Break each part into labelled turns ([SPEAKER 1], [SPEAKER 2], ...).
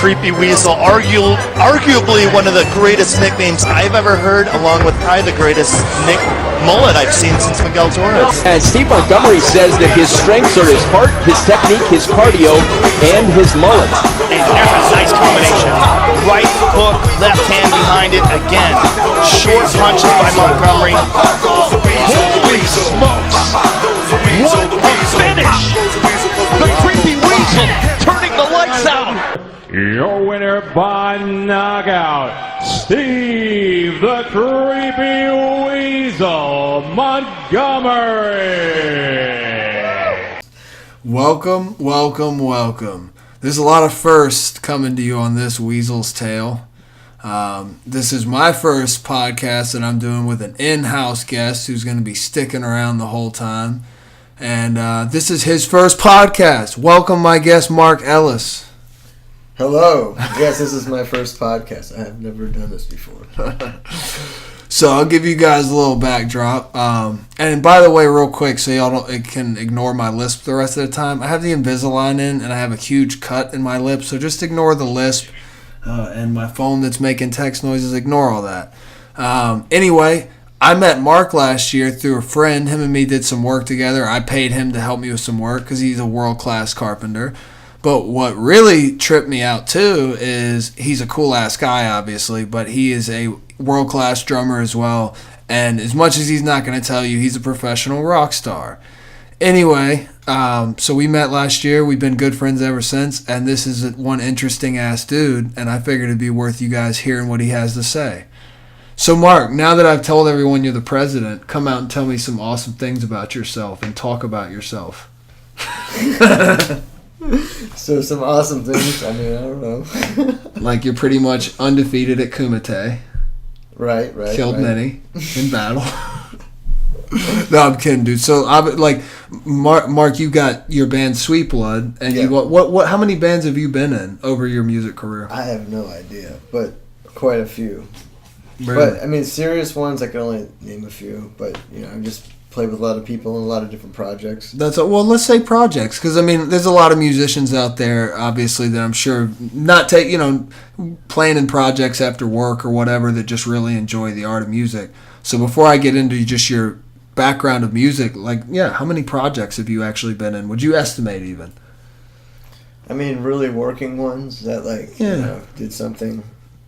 [SPEAKER 1] Creepy Weasel, arguably one of the greatest nicknames I've ever heard, along with probably the greatest Nick mullet I've seen since Miguel Torres.
[SPEAKER 2] And Steve Montgomery says that his strengths are his heart, his technique, his cardio, and his mullet.
[SPEAKER 1] And there's a nice combination. Right hook, left hand behind it again. Short punches by Montgomery. Holy smokes! What a finish! The Creepy Weasel turning the lights out.
[SPEAKER 3] Your winner by knockout, Steve the Creepy Weasel Montgomery.
[SPEAKER 4] Welcome, welcome, welcome. There's a lot of firsts coming to you on this Weasel's Tale. This is my first podcast that I'm doing with an in-house guest who's going to be sticking around the whole time. And this is his first podcast. Welcome, my guest, Mark Ellis.
[SPEAKER 5] Hello. Yes, this is my first podcast. I have never done this before.
[SPEAKER 4] So I'll give you guys a little backdrop. And by the way, real quick, so y'all can ignore my lisp the rest of the time, I have the Invisalign in, and I have a huge cut in my lip, so just ignore the lisp and my phone that's making text noises. Ignore all that. Anyway, I met Mark last year through a friend. Him and me did some work together. I paid him to help me with some work because he's a world-class carpenter. But what really tripped me out, too, is he's a cool-ass guy, obviously, but he is a world-class drummer as well. And as much as he's not going to tell you, he's a professional rock star. Anyway, so we met last year. We've been good friends ever since. And this is one interesting-ass dude, and I figured it'd be worth you guys hearing what he has to say. So, Mark, now that I've told everyone you're the president, come out and tell me some awesome things about yourself and talk about yourself.
[SPEAKER 5] So some awesome things. I mean, I don't know.
[SPEAKER 4] Like you're pretty much undefeated at Kumite.
[SPEAKER 5] Right.
[SPEAKER 4] Killed many in battle. No, I'm kidding, dude. So, Mark, you got your band Sweet Blood, and
[SPEAKER 5] yeah.
[SPEAKER 4] you what? How many bands have you been in over your music career?
[SPEAKER 5] I have no idea, but quite a few.
[SPEAKER 4] Really?
[SPEAKER 5] But I mean, serious ones I can only name a few. But I've just played with a lot of people in a lot of different projects.
[SPEAKER 4] Well, let's say projects, because I mean, there's a lot of musicians out there, obviously, that I'm sure playing in projects after work or whatever that just really enjoy the art of music. So before I get into just your background of music, how many projects have you actually been in? Would you estimate even?
[SPEAKER 5] I mean, really working ones that did something.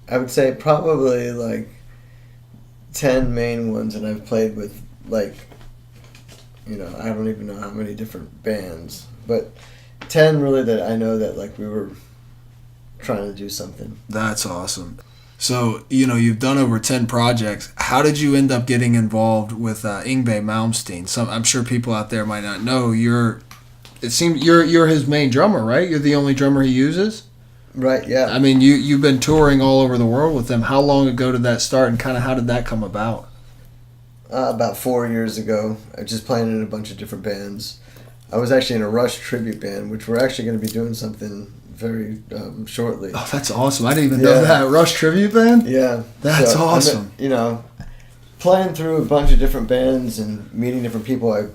[SPEAKER 5] I would say probably 10 main ones, and I've played with I don't even know how many different bands, but 10 really that I know that we were trying to do something.
[SPEAKER 4] That's awesome. So, you've done over 10 projects. How did you end up getting involved with Yngwie Malmsteen? I'm sure people out there might not know. You're his main drummer, right? You're the only drummer he uses?
[SPEAKER 5] Right, yeah.
[SPEAKER 4] I mean, you've been touring all over the world with him. How long ago did that start, and kind of how did that come about?
[SPEAKER 5] About 4 years ago. I was just playing in a bunch of different bands. I was actually in a Rush tribute band, which we're actually going to be doing something very shortly.
[SPEAKER 4] Oh, that's awesome. I didn't even know that. Rush tribute band?
[SPEAKER 5] Yeah.
[SPEAKER 4] That's awesome.
[SPEAKER 5] Playing through a bunch of different bands and meeting different people, I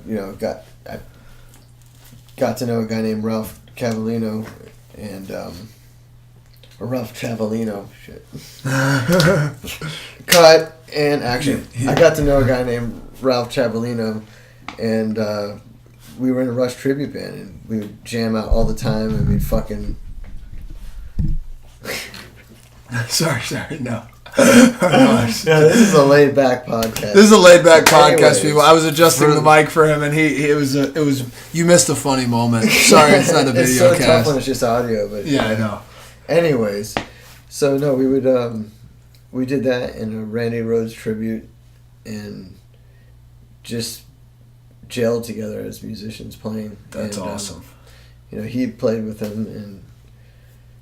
[SPEAKER 5] got to know a guy named Ralph Cavallino and Ralph Cavallino, shit. Cut and action. I got to know a guy named Ralph Cavallino, and we were in a Rush tribute band, and we would jam out all the time, and we'd fucking...
[SPEAKER 4] Sorry, no.
[SPEAKER 5] This is a laid-back podcast.
[SPEAKER 4] This is a laid-back podcast, people. I was adjusting the mic for him, and it was. You missed a funny moment. Sorry, it's not a video
[SPEAKER 5] it's so
[SPEAKER 4] cast.
[SPEAKER 5] tough when it's just audio, but
[SPEAKER 4] yeah, I know.
[SPEAKER 5] Anyways, so no, we would we did that in a Randy Rhoads tribute, and just gelled together as musicians playing.
[SPEAKER 4] That's awesome.
[SPEAKER 5] He played with him, and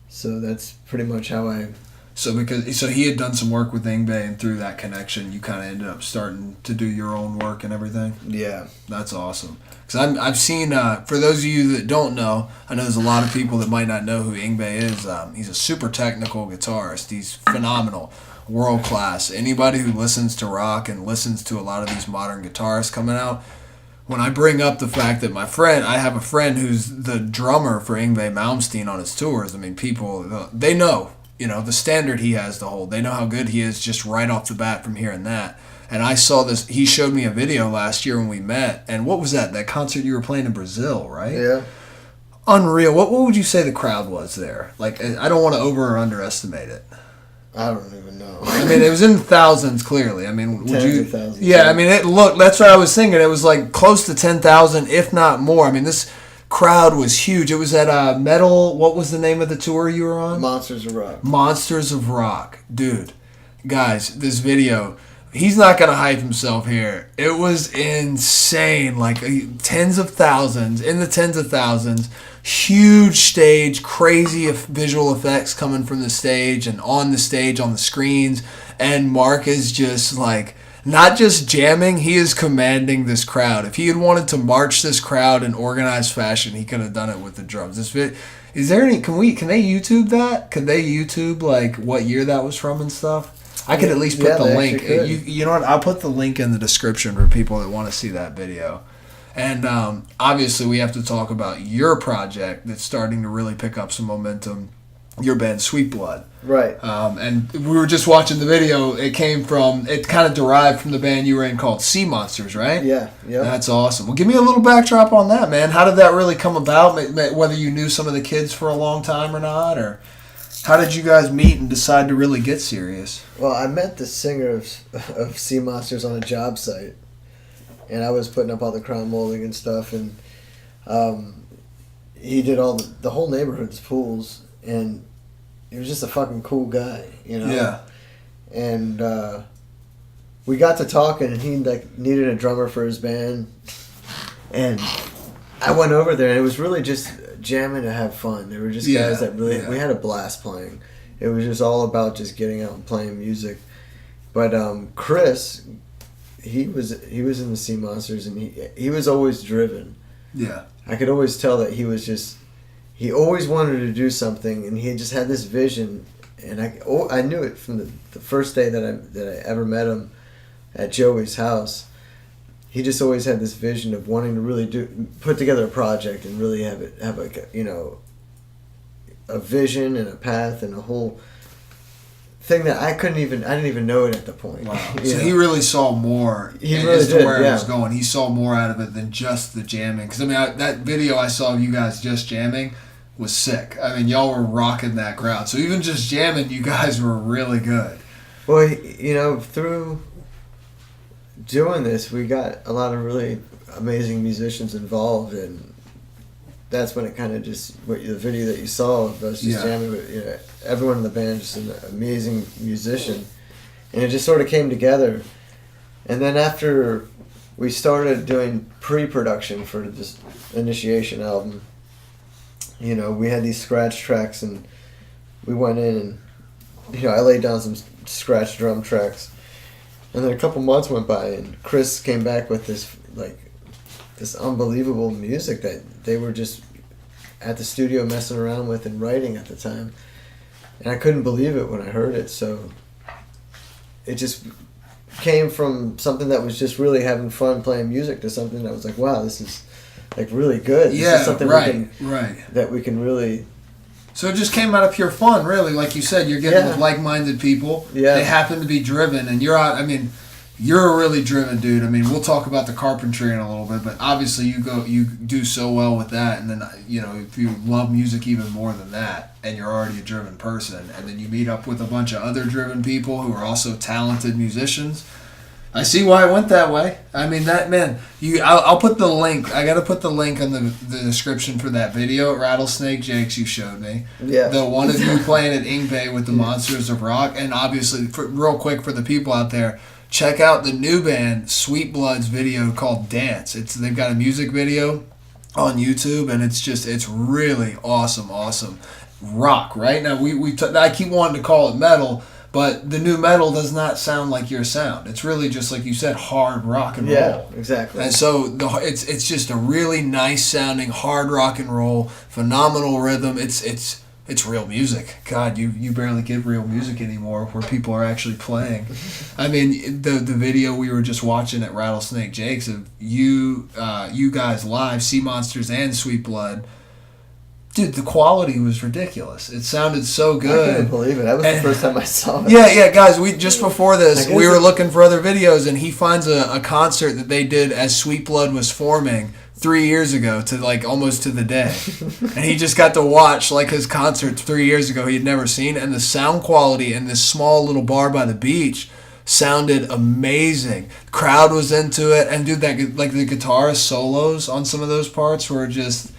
[SPEAKER 5] so that's pretty much how I.
[SPEAKER 4] So he had done some work with Yngwie, and through that connection, you kind of ended up starting to do your own work and everything.
[SPEAKER 5] Yeah,
[SPEAKER 4] that's awesome. Because I've seen, for those of you that don't know, I know there's a lot of people that might not know who Yngwie is. He's a super technical guitarist. He's phenomenal, world class. Anybody who listens to rock and listens to a lot of these modern guitarists coming out, when I bring up the fact that I have a friend who's the drummer for Yngwie Malmsteen on his tours. I mean, people, they know, the standard he has to hold. They know how good he is just right off the bat from hearing that. And I saw this, he showed me a video last year when we met. And what was that? That concert you were playing in Brazil, right?
[SPEAKER 5] Yeah.
[SPEAKER 4] Unreal. What would you say the crowd was there? Like, I don't want to over or underestimate it.
[SPEAKER 5] I don't even know.
[SPEAKER 4] I mean, it was in thousands, clearly. I mean,
[SPEAKER 5] Tens of thousands.
[SPEAKER 4] Yeah, I mean, that's what I was thinking. It was like close to 10,000, if not more. I mean, this crowd was huge. It was at Metal, what was the name of the tour you were on?
[SPEAKER 5] Monsters of Rock.
[SPEAKER 4] Monsters of Rock. Dude, guys, this video, he's not going to hype himself here. It was insane. Like, tens of thousands, in the tens of thousands. Huge stage, crazy visual effects coming from the stage and on the stage, on the screens. And Mark is just like, not just jamming, he is commanding this crowd. If he had wanted to march this crowd in organized fashion, he could have done it with the drums. Is there any, can they YouTube that? Could they YouTube like what year that was from and stuff? I could at least put the link. You know what? I'll put the link in the description for people that want to see that video. And obviously, we have to talk about your project that's starting to really pick up some momentum. Your band, Sweet Blood.
[SPEAKER 5] Right.
[SPEAKER 4] And we were just watching the video. It kind of derived from the band you were in called Sea Monsters, right?
[SPEAKER 5] Yeah.
[SPEAKER 4] That's awesome. Well, give me a little backdrop on that, man. How did that really come about? Whether you knew some of the kids for a long time or not, or how did you guys meet and decide to really get serious?
[SPEAKER 5] Well, I met the singer of Sea Monsters on a job site. And I was putting up all the crown molding and stuff, and he did all the whole neighborhood's pools, and he was just a fucking cool guy,
[SPEAKER 4] Yeah.
[SPEAKER 5] And we got to talking, and he needed a drummer for his band, and I went over there, and it was really just jamming to have fun. There were just guys that really we had a blast playing. It was just all about just getting out and playing music. But Chris. He was in the Sea Monsters, and he was always driven.
[SPEAKER 4] Yeah.
[SPEAKER 5] I could always tell that he always wanted to do something, and he just had this vision, and I knew it from the first day that I ever met him at Joey's house. He just always had this vision of wanting to really put together a project and really have a vision and a path and a whole thing that I didn't even know it at the point.
[SPEAKER 4] Wow. So he really saw more as to where it was going. He saw more out of it than just the jamming. Because, I mean, that video I saw of you guys just jamming was sick. I mean, y'all were rocking that crowd. So even just jamming, you guys were really good.
[SPEAKER 5] Well, through doing this, we got a lot of really amazing musicians involved, and that's when it kind of the video that you saw of us just jamming with, everyone in the band, just an amazing musician. And it just sort of came together. And then after we started doing pre-production for this Initiation album, we had these scratch tracks, and we went in and, I laid down some scratch drum tracks. And then a couple months went by, and Chris came back with this unbelievable music that they were just at the studio messing around with and writing at the time. And I couldn't believe it when I heard it, so it just came from something that was just really having fun playing music to something that was like, wow, this is really good. This is something that we can really...
[SPEAKER 4] So it just came out of pure fun, really. Like you said, you're getting with like-minded people.
[SPEAKER 5] Yeah.
[SPEAKER 4] They happen to be driven, and you're a really driven dude. I mean, we'll talk about the carpentry in a little bit, but obviously you do so well with that, and then, if you love music even more than that, and you're already a driven person, and then you meet up with a bunch of other driven people who are also talented musicians, I see why it went that way. I mean, that, man, I'll put the link. I got to put the link in the description for that video at Rattlesnake Jake's you showed me.
[SPEAKER 5] Yeah.
[SPEAKER 4] The one of you playing at Yngwie with the Monsters of Rock. And obviously, real quick for the people out there, check out the new band, Sweet Blood's video called Dance. They've got a music video on YouTube, and it's really awesome rock, right? Now, I keep wanting to call it metal, but the new metal does not sound like your sound. It's really just, like you said, hard rock and roll.
[SPEAKER 5] Yeah, exactly.
[SPEAKER 4] And so it's just a really nice sounding hard rock and roll, phenomenal rhythm. It's it's real music. God, you barely get real music anymore where people are actually playing. I mean, the video we were just watching at Rattlesnake Jake's of you guys live, Sea Monsters and Sweet Blood. Dude, the quality was ridiculous. It sounded so good.
[SPEAKER 5] I couldn't believe it. That was the first time I saw it.
[SPEAKER 4] Yeah, guys. We just before this, we were looking for other videos, and he finds a concert that they did as Sweet Blood was forming 3 years ago, to like almost to the day, and he just got to watch like his concert 3 years ago he had never seen, and the sound quality in this small little bar by the beach sounded amazing. Crowd was into it, and dude, that like the guitarist solos on some of those parts were just.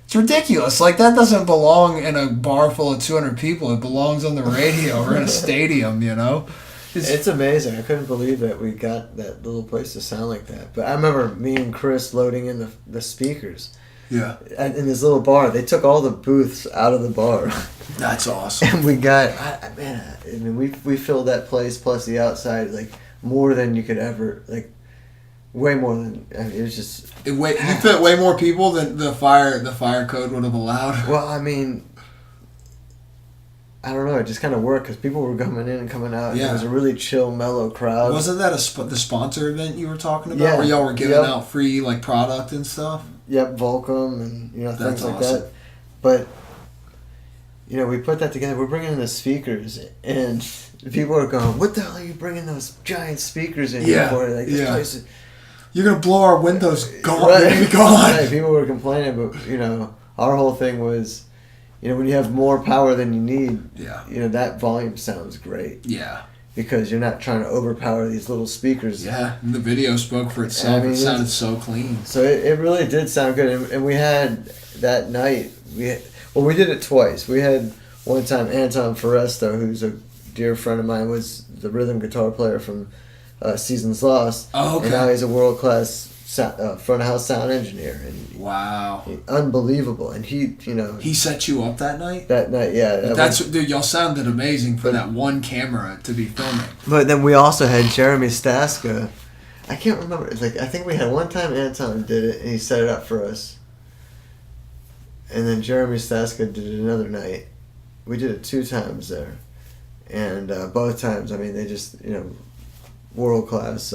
[SPEAKER 4] It's ridiculous. Like, that doesn't belong in a bar full of 200 people. It belongs on the radio or in a stadium, you know?
[SPEAKER 5] It's amazing. I couldn't believe that we got that little place to sound like that. But I remember me and Chris loading in the speakers.
[SPEAKER 4] Yeah.
[SPEAKER 5] In this little bar. They took all the booths out of the bar.
[SPEAKER 4] That's awesome.
[SPEAKER 5] And we got, we filled that place plus the outside, like, more than you could ever, like, way more than, it was just...
[SPEAKER 4] You fit way more people than the fire code would have allowed.
[SPEAKER 5] Well, I mean, I don't know. It just kind of worked because people were coming in and coming out.
[SPEAKER 4] Yeah.
[SPEAKER 5] It was a really chill, mellow crowd.
[SPEAKER 4] Wasn't that the sponsor event you were talking about?
[SPEAKER 5] Yeah.
[SPEAKER 4] Where y'all were giving out free like product and stuff?
[SPEAKER 5] Yep, Volcom and things like
[SPEAKER 4] awesome.
[SPEAKER 5] that. But we put that together. We're bringing in the speakers, and people are going, "What the hell are you bringing those giant speakers in here for?" Like this place is,
[SPEAKER 4] you're gonna blow our windows gone.
[SPEAKER 5] Right.
[SPEAKER 4] Gone.
[SPEAKER 5] Right. People were complaining, but our whole thing was, when you have more power than you need, that volume sounds great.
[SPEAKER 4] Yeah.
[SPEAKER 5] Because you're not trying to overpower these little speakers.
[SPEAKER 4] Yeah, and the video spoke for itself. It sounded so clean.
[SPEAKER 5] So it really did sound good, and we had that night. We did it twice. We had one time Anton Foresto, who's a dear friend of mine, was the rhythm guitar player from Seasons Lost.
[SPEAKER 4] Oh, okay.
[SPEAKER 5] And now he's a world-class front of house sound engineer. And
[SPEAKER 4] wow.
[SPEAKER 5] Unbelievable. And he
[SPEAKER 4] set you up that night?
[SPEAKER 5] That night, yeah.
[SPEAKER 4] Dude, y'all sounded amazing for that one camera to be filming.
[SPEAKER 5] But then we also had Jeremy Staska. I can't remember. It's like, I think we had one time Anton did it, and he set it up for us. And then Jeremy Staska did it another night. We did it 2 times there. And both times, they just, world-class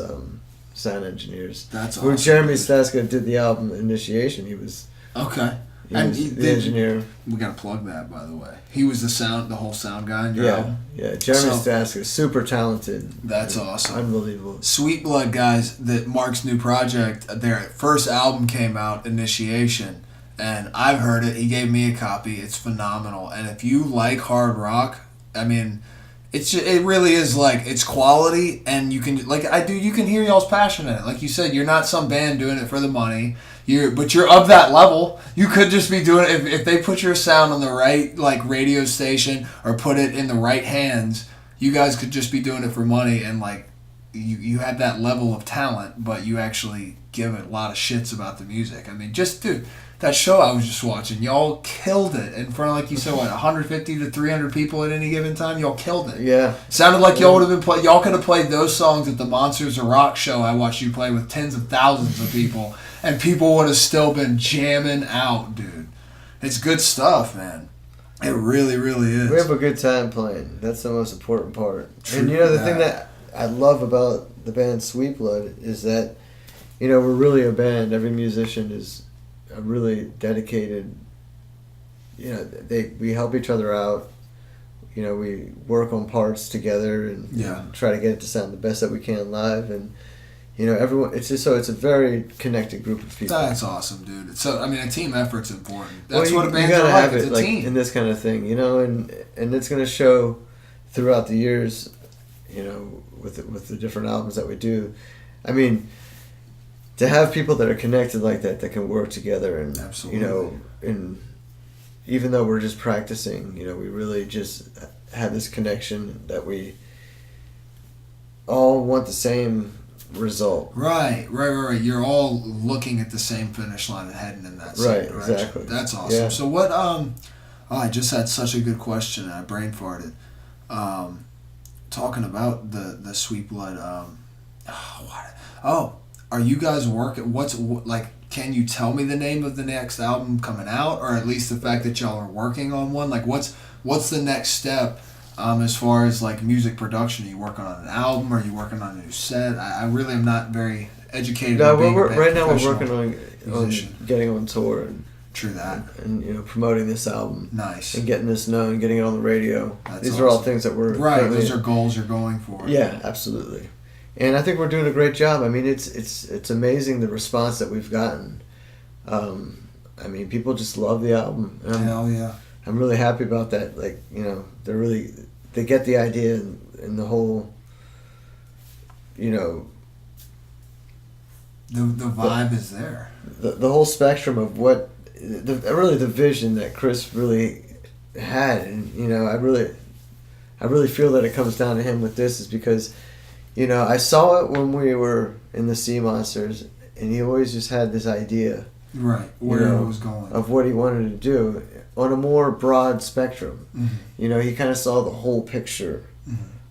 [SPEAKER 5] sound engineers.
[SPEAKER 4] That's awesome.
[SPEAKER 5] When Jeremy Staska did the album Initiation, he was...
[SPEAKER 4] Okay.
[SPEAKER 5] The engineer.
[SPEAKER 4] We gotta plug that, by the way. He was the whole sound guy in your album?
[SPEAKER 5] Yeah. Jeremy Staska, super talented.
[SPEAKER 4] That's awesome.
[SPEAKER 5] Unbelievable.
[SPEAKER 4] Sweet Blood, guys, that Mark's new project, their first album came out, Initiation, and I've heard it. He gave me a copy. It's phenomenal. And if you like hard rock, it really is it's quality, and you can you can hear y'all's passion in it. Like you said, you're not some band doing it for the money. But you're of that level. You could just be doing it if they put your sound on the right radio station or put it in the right hands. You guys could just be doing it for money, and you have that level of talent, but you actually give a lot of shits about the music. Dude, that show I was just watching, y'all killed it in front of, like you said, 150 to 300 people at any given time. Y'all killed it.
[SPEAKER 5] Yeah.
[SPEAKER 4] Sounded like y'all would have been y'all could have played those songs at the Monsters of Rock show I watched you play with tens of thousands of people, and people would have still been jamming out, dude. It's good stuff, man. It really, really is.
[SPEAKER 5] We have a good time playing. That's the most important part.
[SPEAKER 4] True.
[SPEAKER 5] And the thing that I love about the band Sweet Blood is that, we're really a band. Every musician is a really dedicated. We help each other out. We work on parts together and try to get it to sound the best that we can live. And everyone. It's just it's a very connected group of people.
[SPEAKER 4] That's awesome, dude. So a team effort's important. That's
[SPEAKER 5] what
[SPEAKER 4] a band's are like. It's a team.
[SPEAKER 5] In this kind of thing, and it's going to show throughout the years. With the different albums that we do, to have people that are connected like that can work together and
[SPEAKER 4] absolutely.
[SPEAKER 5] And even though we're just practicing, we really just have this connection that we all want the same result.
[SPEAKER 4] Right. You're all looking at the same finish line and heading in that same direction.
[SPEAKER 5] Exactly.
[SPEAKER 4] That's awesome. Yeah. So what? I just had such a good question and I brain farted. Talking about the Sweet Blood. are you guys working? Can you tell me the name of the next album coming out, or at least the fact that y'all are working on one? Like, what's the next step as far as like music production? Are you working on an album? Or are you working on a new set? I really am not very educated.
[SPEAKER 5] No,
[SPEAKER 4] we're
[SPEAKER 5] working on getting on tour and
[SPEAKER 4] true that,
[SPEAKER 5] and promoting this album.
[SPEAKER 4] Nice.
[SPEAKER 5] And getting this known, getting it on the radio. These
[SPEAKER 4] awesome.
[SPEAKER 5] are all things that we're
[SPEAKER 4] right. Those are goals you're going for.
[SPEAKER 5] Yeah, absolutely. And I think we're doing a great job. I mean, it's amazing the response that we've gotten. I mean, people just love the album.
[SPEAKER 4] Hell yeah.
[SPEAKER 5] I'm really happy about that. Like, they get the idea and the whole,
[SPEAKER 4] the vibe is there.
[SPEAKER 5] The whole spectrum of what, the vision that Chris really had. And, I really feel that it comes down to him with this is because, I saw it when we were in the Sea Monsters, and he always just had this idea.
[SPEAKER 4] Right, where it was going.
[SPEAKER 5] Of what he wanted to do on a more broad spectrum.
[SPEAKER 4] Mm-hmm.
[SPEAKER 5] He kind of saw the whole picture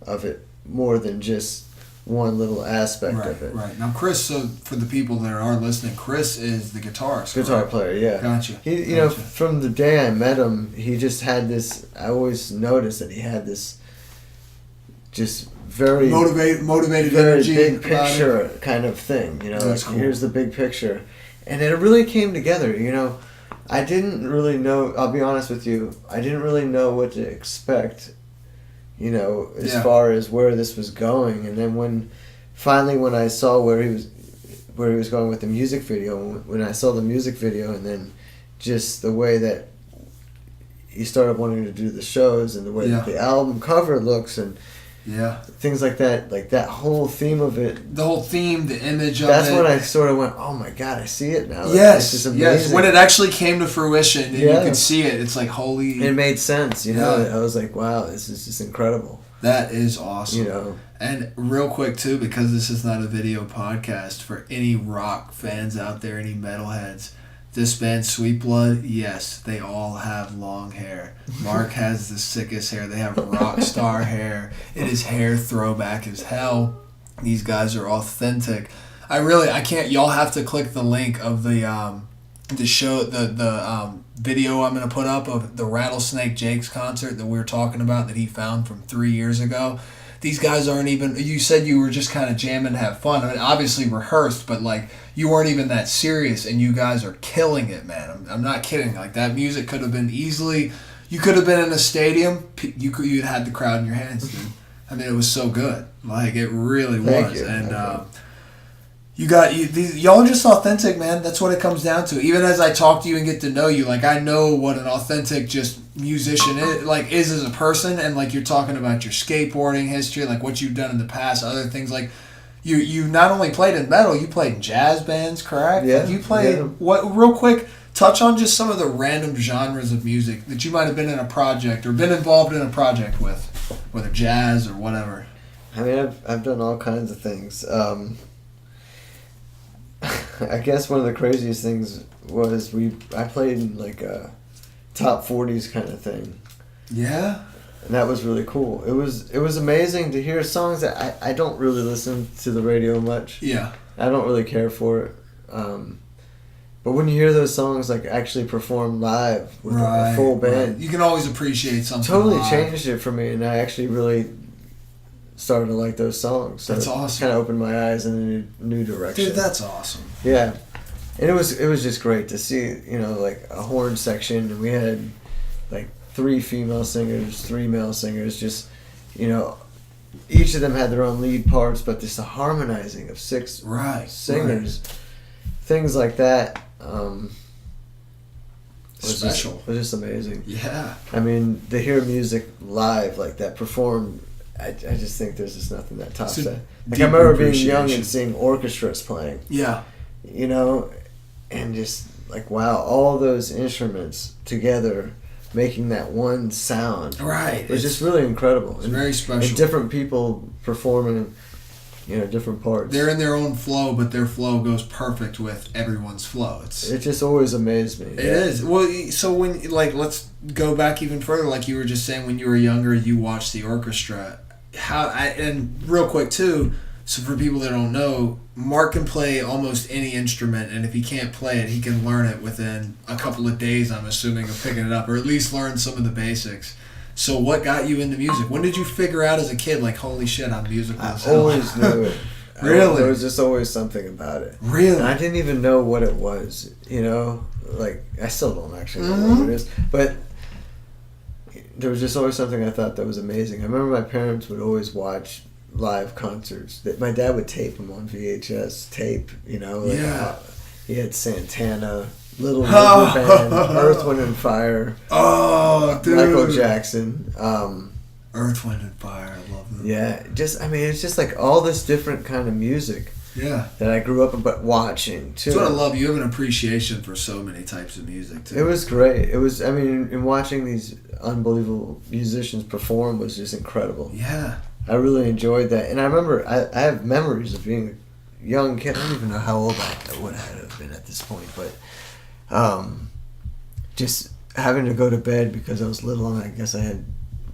[SPEAKER 5] of it more than just one little aspect of it.
[SPEAKER 4] Right. Now, Chris, so for the people that are listening, Chris is the guitarist.
[SPEAKER 5] Guitar player, yeah.
[SPEAKER 4] Gotcha.
[SPEAKER 5] He, from the day I met him, he just had this, I always noticed that he had this just very
[SPEAKER 4] motivated
[SPEAKER 5] very
[SPEAKER 4] energy,
[SPEAKER 5] big picture kind of thing.
[SPEAKER 4] That's cool.
[SPEAKER 5] Here's the big picture, and it really came together. I didn't really know. I'll be honest with you. I didn't really know what to expect. As far as where this was going, and then when I saw where he was going with the music video, when I saw the music video, and then just the way that he started wanting to do the shows, and the way that the album cover looks, and things like that whole theme of it.
[SPEAKER 4] The whole theme, the image of it.
[SPEAKER 5] That's when I sort of went, oh my God, I see it now.
[SPEAKER 4] Yes,
[SPEAKER 5] it's just amazing.
[SPEAKER 4] yes. When it actually came to fruition and you could see it, it's like holy.
[SPEAKER 5] It made sense, I was like, wow, this is just incredible.
[SPEAKER 4] That is awesome. And real quick too, because this is not a video podcast, for any rock fans out there, any metalheads, this band Sweet Blood, yes, they all have long hair. Mark has the sickest hair. They have Rockstar hair. It is hair throwback as hell. These guys are authentic. I can't. Y'all have to click the link of the show, the video I'm gonna put up of the Rattlesnake Jake's concert that we were talking about that he found from 3 years ago. These guys aren't even. You said you were just kind of jamming to have fun. I mean, obviously rehearsed, but like you weren't even that serious, and you guys are killing it, man. I'm not kidding. Like that music could have been easily. You could have been in a stadium. You'd had the crowd in your hands, dude. I mean, it was so good. Like it really was.
[SPEAKER 5] Thank you.
[SPEAKER 4] And y'all are just authentic, man. That's what it comes down to. Even as I talk to you and get to know you, like I know what an authentic just musician is as a person, and like you're talking about your skateboarding history, like what you've done in the past, other things like you not only played in metal, you played in jazz bands, correct?
[SPEAKER 5] Yeah.
[SPEAKER 4] Like you played what? Real quick, touch on just some of the random genres of music that you might have been in a project or been involved in a project with, whether jazz or whatever.
[SPEAKER 5] I mean, I've done all kinds of things. I guess one of the craziest things was I played in like a top 40s kind of thing.
[SPEAKER 4] Yeah.
[SPEAKER 5] And that was really cool. It was amazing to hear songs that I don't really listen to the radio much.
[SPEAKER 4] Yeah.
[SPEAKER 5] I don't really care for it. But when you hear those songs like actually performed live with a full band,
[SPEAKER 4] you can always appreciate something.
[SPEAKER 5] Totally
[SPEAKER 4] live.
[SPEAKER 5] Changed it for me, and I actually really started to like those songs. So
[SPEAKER 4] that's awesome.
[SPEAKER 5] Kind of opened my eyes in a new direction.
[SPEAKER 4] Dude, that's awesome.
[SPEAKER 5] Yeah, and it was just great to see, like a horn section, and we had like 3 female singers, 3 male singers. Just, each of them had their own lead parts, but just the harmonizing of 6 singers, things like that.
[SPEAKER 4] Special.
[SPEAKER 5] Was just amazing.
[SPEAKER 4] Yeah.
[SPEAKER 5] I mean, to hear music live like that performed. I just think there's just nothing that tops that. Like I remember being young and seeing orchestras playing.
[SPEAKER 4] Yeah.
[SPEAKER 5] And just like wow, all those instruments together making that one sound.
[SPEAKER 4] Right.
[SPEAKER 5] It was just really incredible.
[SPEAKER 4] It's very special.
[SPEAKER 5] And different people performing, different parts.
[SPEAKER 4] They're in their own flow, but their flow goes perfect with everyone's flow.
[SPEAKER 5] It just always amazed me.
[SPEAKER 4] It is. Well, so when let's go back even further. Like you were just saying, when you were younger, you watched the orchestra. And real quick too, So for people that don't know, Mark can play almost any instrument, and if he can't play it, he can learn it within a couple of days, I'm assuming, of picking it up, or at least learn some of the basics. So what got you into music? When did you figure out as a kid, like, holy shit, I'm musical as hell?
[SPEAKER 5] I always knew it.
[SPEAKER 4] Really?
[SPEAKER 5] There was just always something about it.
[SPEAKER 4] Really?
[SPEAKER 5] And I didn't even know what it was, you know? Like, I still don't actually know what it is. But there was just always something I thought that was amazing. I remember my parents would always watch live concerts. My dad would tape them on VHS tape, you know? Like,
[SPEAKER 4] Yeah.
[SPEAKER 5] He had Santana, Little River Band, Earth, Wind and Fire.
[SPEAKER 4] Oh, dude.
[SPEAKER 5] Michael Jackson.
[SPEAKER 4] Earth, Wind and Fire, I love them.
[SPEAKER 5] Yeah, it's just like all this different kind of music
[SPEAKER 4] Yeah.
[SPEAKER 5] that I grew up watching too.
[SPEAKER 4] That's what I love. You have an appreciation for so many types of music, too.
[SPEAKER 5] It was great. It was, and watching these unbelievable musicians perform was just incredible.
[SPEAKER 4] Yeah.
[SPEAKER 5] I really enjoyed that. And I remember, I have memories of being a young kid. I don't even know how old I would have been at this point, but just having to go to bed because I was little and I guess I had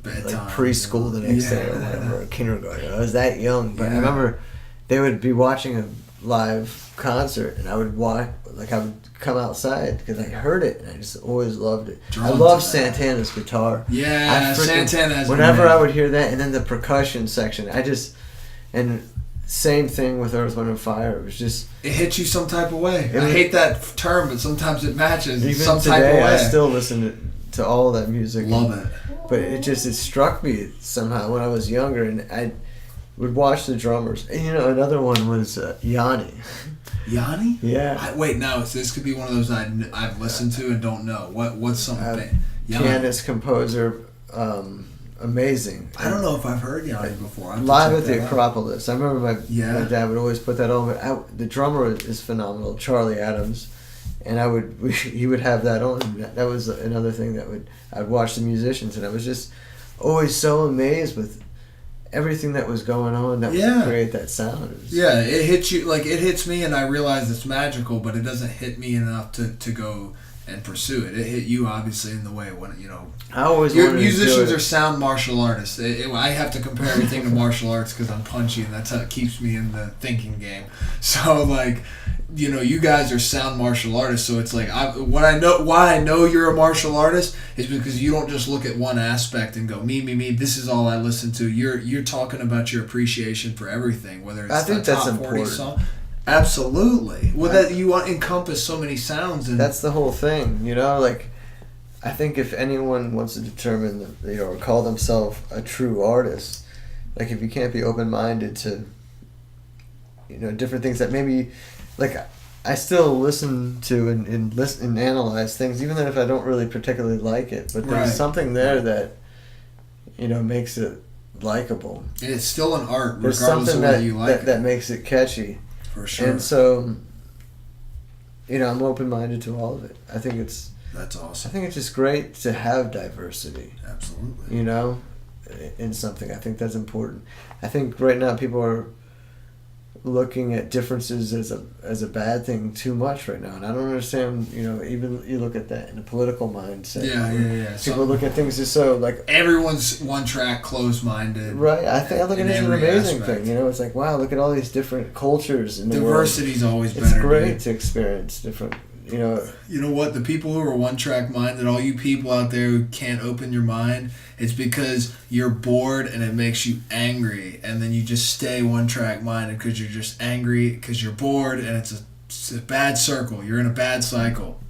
[SPEAKER 4] Bedtime,
[SPEAKER 5] like preschool the next day or whatever, or kindergarten. I was that young, but I remember they would be watching a live concert and I would watch, like I would come outside because I heard it and I just always loved it. I love Santana's guitar.
[SPEAKER 4] Yeah, Santana has
[SPEAKER 5] whenever I would hear that, and then the percussion section, and same thing with Earth, Wind and Fire. It was just,
[SPEAKER 4] it hits you some type of way. I hate that term, but sometimes it matches
[SPEAKER 5] even
[SPEAKER 4] some
[SPEAKER 5] today,
[SPEAKER 4] type of way.
[SPEAKER 5] I still listen to all that music.
[SPEAKER 4] Love it.
[SPEAKER 5] But it struck me somehow when I was younger, and I would watch the drummers. And another one was Yanni.
[SPEAKER 4] Yanni?
[SPEAKER 5] Yeah.
[SPEAKER 4] Wait, no. This could be one of those I've listened to and don't know. What's something?
[SPEAKER 5] Pianist, composer, amazing.
[SPEAKER 4] I don't know if I've heard Yanni before.
[SPEAKER 5] Live at the Acropolis. I remember my dad would always put that on. The drummer is phenomenal, Charlie Adams. And he would have that on. That was another thing that I'd watch the musicians, and I was just always so amazed with everything that was going on that would create that sound.
[SPEAKER 4] It hits you, like it hits me, and I realize it's magical, but it doesn't hit me enough to go and pursue it. It hit you obviously in the way when
[SPEAKER 5] I always
[SPEAKER 4] your musicians are sound martial artists. I have to compare everything to martial arts because I'm punchy, and that's how it keeps me in the thinking game. So like, you guys are sound martial artists. So it's like why I know you're a martial artist is because you don't just look at one aspect and go me. This is all I listen to. You're talking about your appreciation for everything, whether it's
[SPEAKER 5] I think
[SPEAKER 4] a
[SPEAKER 5] that's
[SPEAKER 4] top 40
[SPEAKER 5] important.
[SPEAKER 4] song. Absolutely. Well, that you encompass so many sounds, and
[SPEAKER 5] that's the whole thing. Like I think if anyone wants to determine or call themselves a true artist, like if you can't be open-minded to different things that maybe, like I still listen to and listen and analyze things even if I don't really particularly like it, but there's something there that makes it likable.
[SPEAKER 4] And it's still an art,
[SPEAKER 5] There's
[SPEAKER 4] regardless
[SPEAKER 5] something
[SPEAKER 4] of whether you like
[SPEAKER 5] that makes it catchy.
[SPEAKER 4] For sure.
[SPEAKER 5] And so, I'm open-minded to all of it. I think
[SPEAKER 4] that's awesome.
[SPEAKER 5] I think it's just great to have diversity.
[SPEAKER 4] Absolutely.
[SPEAKER 5] In something. I think that's important. I think right now people are looking at differences as a bad thing too much right now, and I don't understand. Even you look at that in a political mindset.
[SPEAKER 4] Yeah.
[SPEAKER 5] People look at things as so like
[SPEAKER 4] everyone's one track, closed-minded.
[SPEAKER 5] Right. I look at it as an amazing thing. It's like, wow, look at all these different cultures in the world.
[SPEAKER 4] Diversity's always better.
[SPEAKER 5] It's great to experience different.
[SPEAKER 4] You know what? The people who are one-track minded, all you people out there who can't open your mind, it's because you're bored and it makes you angry, and then you just stay one-track minded because you're just angry because you're bored, and it's a bad circle. You're in a bad cycle.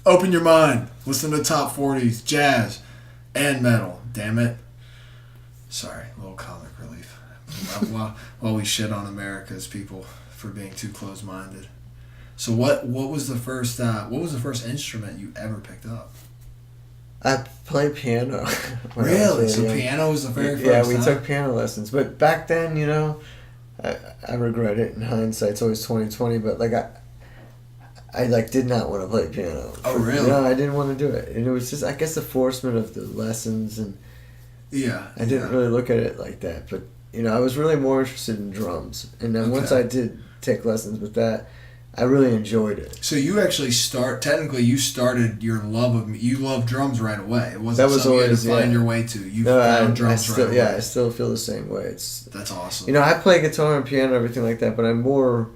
[SPEAKER 4] Open your mind. Listen to top 40s, jazz, and metal. Damn it. Sorry, a little comic relief. while we shit on America's people for being too close-minded. So what was the first instrument you ever picked up?
[SPEAKER 5] I played piano.
[SPEAKER 4] Really? So piano was the very first.
[SPEAKER 5] Yeah, we took piano lessons, but back then, I regret it. In hindsight, it's always 20/20. But like I did not want to play piano.
[SPEAKER 4] Oh really?
[SPEAKER 5] I didn't want to do it, and it was just, I guess, the forcement of the lessons, and I didn't really look at it like that. But I was really more interested in drums, and then once I did take lessons with that, I really enjoyed it.
[SPEAKER 4] So you actually you started your love of you love drums right away. It wasn't
[SPEAKER 5] That was
[SPEAKER 4] something
[SPEAKER 5] always,
[SPEAKER 4] you had to find
[SPEAKER 5] yeah.
[SPEAKER 4] your way to. You
[SPEAKER 5] No,
[SPEAKER 4] found drums
[SPEAKER 5] still,
[SPEAKER 4] right
[SPEAKER 5] yeah,
[SPEAKER 4] away.
[SPEAKER 5] I still feel the same way.
[SPEAKER 4] That's awesome.
[SPEAKER 5] You know, I play guitar and piano and everything like that, but I'm more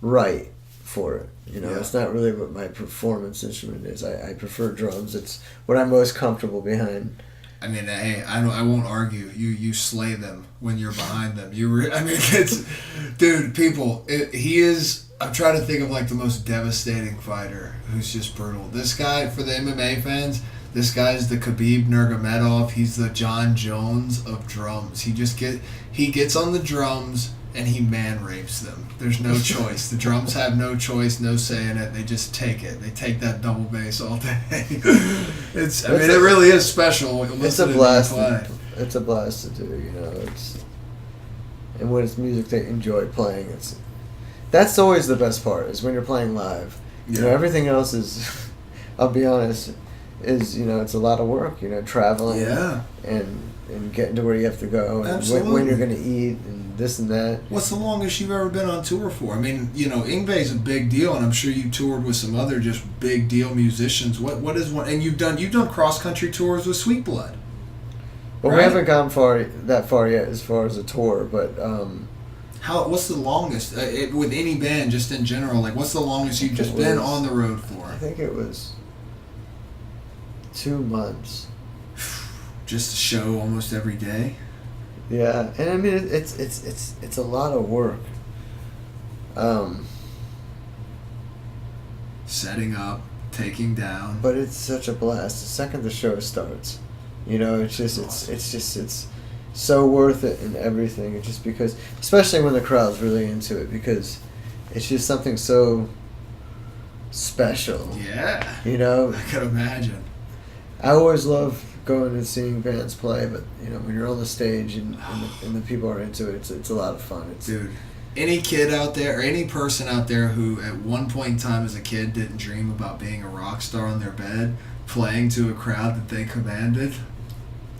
[SPEAKER 5] right for it. You know,
[SPEAKER 4] Yeah.
[SPEAKER 5] it's not really what my performance instrument is. I prefer drums. It's what I'm most comfortable behind.
[SPEAKER 4] I mean, hey, I won't argue. You slay them when you're behind them. It's, dude, people. He is. I'm trying to think of like the most devastating fighter who's just brutal. This guy, for the MMA fans, this guy's the Khabib Nurmagomedov. He's the John Jones of drums. He gets on the drums and he man rapes them. There's no choice. The drums have no choice, no say in it. They just take it. They take that double bass all day. It really is special.
[SPEAKER 5] It's a blast. It's a blast to do. You know, and when it's music they enjoy playing, that's always the best part. Is when you're playing live.
[SPEAKER 4] Yeah.
[SPEAKER 5] You know, everything else is. I'll be honest. It's a lot of work. You know, traveling.
[SPEAKER 4] Yeah.
[SPEAKER 5] And getting to where you have to go, and when you're going to eat, and this and that.
[SPEAKER 4] What's the longest you've ever been on tour for? I mean, you know, Yngwie's a big deal, and I'm sure you toured with some other just big deal musicians. What is one? And you've done cross country tours with Sweet Blood.
[SPEAKER 5] Well,
[SPEAKER 4] right?
[SPEAKER 5] we haven't gone that far yet as far as a tour, but
[SPEAKER 4] what's the longest with any band, just in general? Like, what's the longest you've just been on the road for?
[SPEAKER 5] I think it was 2 months.
[SPEAKER 4] Just a show almost every day.
[SPEAKER 5] Yeah, and I mean it's a lot of work.
[SPEAKER 4] Setting up, taking down.
[SPEAKER 5] But it's such a blast. The second the show starts, you know, it's so worth it and everything. It's just because, especially when the crowd's really into it, because it's just something so special.
[SPEAKER 4] Yeah.
[SPEAKER 5] You know,
[SPEAKER 4] I can imagine.
[SPEAKER 5] I always love going and seeing bands play, but you know, when you're on the stage and the people are into it, it's a lot of fun.
[SPEAKER 4] Dude, any kid out there or any person out there who at one point in time as a kid didn't dream about being a rock star on their bed, playing to a crowd that they commanded,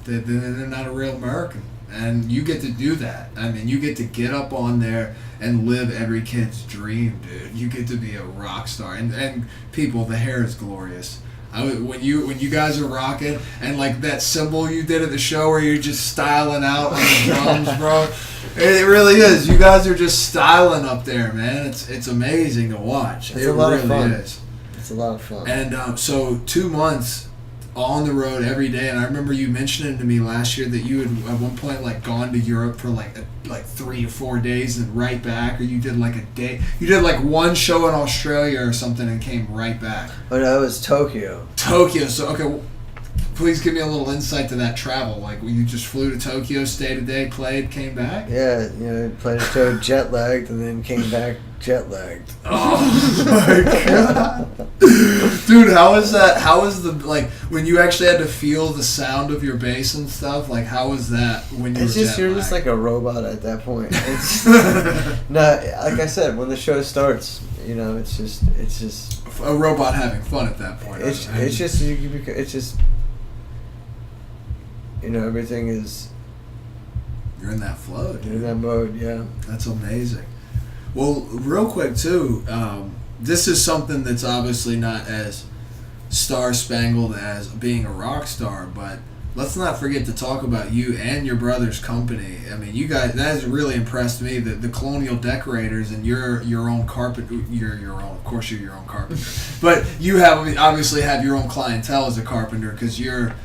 [SPEAKER 4] they're not a real American. And you get to do that. I mean, you get to get up on there and live every kid's dream, dude. You get to be a rock star. And people, the hair is glorious. When you guys are rocking, and like that cymbal you did at the show where you're just styling out on the drums, bro. It really is. You guys are just styling up there, man. It's amazing to watch.
[SPEAKER 5] It's a lot of fun.
[SPEAKER 4] Is.
[SPEAKER 5] It's a lot of fun.
[SPEAKER 4] And so 2 months on the road every day, and I remember you mentioning to me last year that you had at one point like gone to Europe for like 3 or 4 days and right back, or you did like a day. You did like one show in Australia or something and came right back.
[SPEAKER 5] Oh no, it was Tokyo.
[SPEAKER 4] Tokyo. So okay, well, please give me a little insight to that travel. Like, you just flew to Tokyo, stayed a day, played, came back.
[SPEAKER 5] Yeah, you know, played a show jet lagged and then came back jet lagged.
[SPEAKER 4] Oh my god, dude! How is that? How is the when you actually had to feel the sound of your bass and stuff? Like, how was that when you?
[SPEAKER 5] You're just like a robot at that point. It's no, like I said, when the show starts, you know, it's just
[SPEAKER 4] a robot having fun at that point.
[SPEAKER 5] It's just you know, everything is.
[SPEAKER 4] You're in that flow, dude.
[SPEAKER 5] You're in that mode, yeah.
[SPEAKER 4] That's amazing. Well, real quick too, this is something that's obviously not as star-spangled as being a rock star, but let's not forget to talk about you and your brother's company. I mean, you guys, that has really impressed me, the Colonial Decorators, and your own carpenter. You're your own, of course you're your own carpenter, but you obviously have your own clientele as a carpenter, because you're,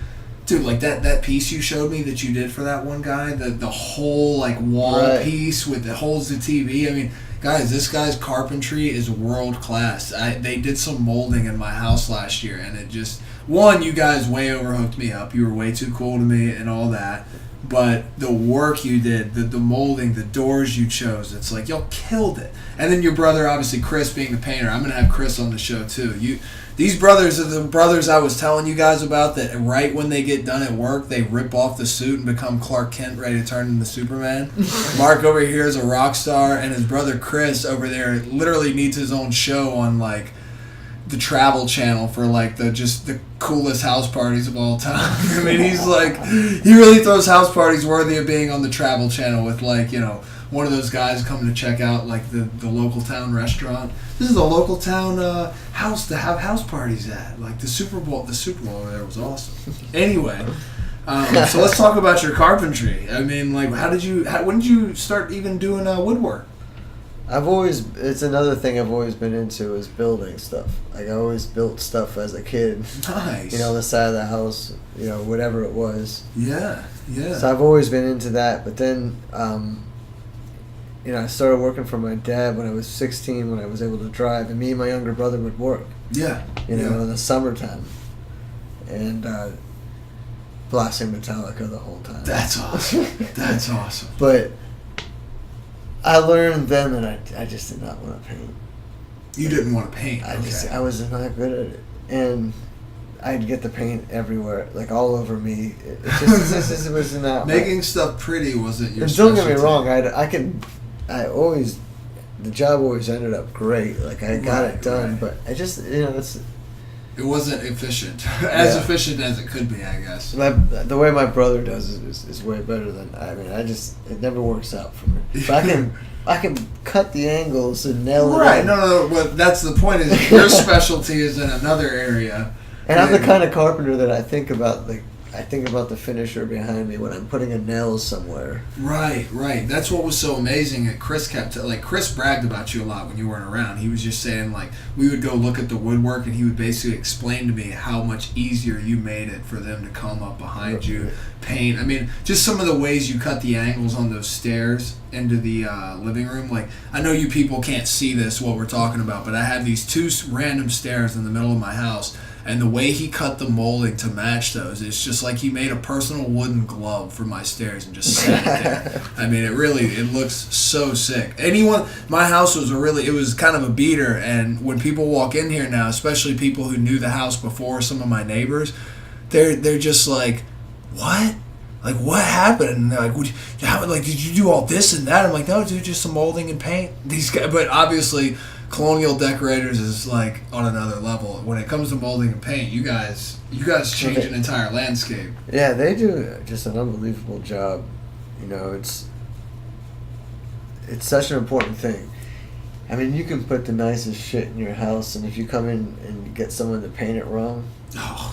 [SPEAKER 4] dude, like that piece you showed me that you did for that one guy, the whole like wall piece that holds the TV. I mean, guys, this guy's carpentry is world class. They did some molding in my house last year, and it just, you guys way overhooked me up. You were way too cool to me and all that. But the work you did, the molding, the doors you chose, it's like y'all killed it. And then your brother, obviously Chris, being the painter. I'm gonna have Chris on the show too. These brothers are the brothers I was telling you guys about, that right when they get done at work, they rip off the suit and become Clark Kent, ready to turn into Superman. Mark over here is a rock star, and his brother Chris over there literally needs his own show on like the Travel Channel for like the coolest house parties of all time. I mean, he's like, he really throws house parties worthy of being on the Travel Channel with, like, you know, one of those guys coming to check out like the local town restaurant. this is a local town house to have house parties at. Like the Super Bowl over there was awesome. Anyway, so let's talk about your carpentry. I mean, like, when did you start even doing woodwork?
[SPEAKER 5] It's another thing I've always been into is building stuff. Like I always built stuff as a kid.
[SPEAKER 4] Nice.
[SPEAKER 5] You know, on the side of the house, you know, whatever it was.
[SPEAKER 4] Yeah.
[SPEAKER 5] So I've always been into that. But then, you know, I started working for my dad when I was 16 when I was able to drive. And me and my younger brother would work.
[SPEAKER 4] Yeah.
[SPEAKER 5] You know, in the summertime. And blasting Metallica the whole time.
[SPEAKER 4] That's awesome. That's awesome.
[SPEAKER 5] But I learned then that I just did not want to paint.
[SPEAKER 4] You didn't want to paint.
[SPEAKER 5] I was not good at it, and I'd get the paint everywhere, like all over me. It just was not
[SPEAKER 4] making stuff pretty wasn't your.
[SPEAKER 5] And don't get me wrong, the job always ended up great. Like I got it done, but I just
[SPEAKER 4] it wasn't efficient, efficient as it could be, I guess.
[SPEAKER 5] The way my brother does it is way better than it never works out for me. But I can cut the angles and nail it.
[SPEAKER 4] Right? No. But that's the point. Is your specialty is in another area.
[SPEAKER 5] And I'm the kind of carpenter that I think about the finisher behind me when I'm putting a nail somewhere.
[SPEAKER 4] Right. That's what was so amazing. Chris Chris bragged about you a lot when you weren't around. He was just saying, like, we would go look at the woodwork and he would basically explain to me how much easier you made it for them to come up behind you, paint. I mean, just some of the ways you cut the angles on those stairs into the living room. Like, I know you people can't see this, what we're talking about, but I have these two random stairs in the middle of my house. And the way he cut the molding to match those, it's just like he made a personal wooden glove for my stairs and just set it there. I mean, it looks so sick. My house was it was kind of a beater, and when people walk in here now, especially people who knew the house before, some of my neighbors, they're just like, what? Like, what happened? And they're like, did you do all this and that? I'm like, no, dude, just some molding and paint. These guys, but obviously, Colonial Decorators is like on another level. When it comes to molding and paint, you guys change an entire landscape.
[SPEAKER 5] Yeah, they do just an unbelievable job. You know, it's such an important thing. I mean, you can put the nicest shit in your house, and if you come in and get someone to paint it wrong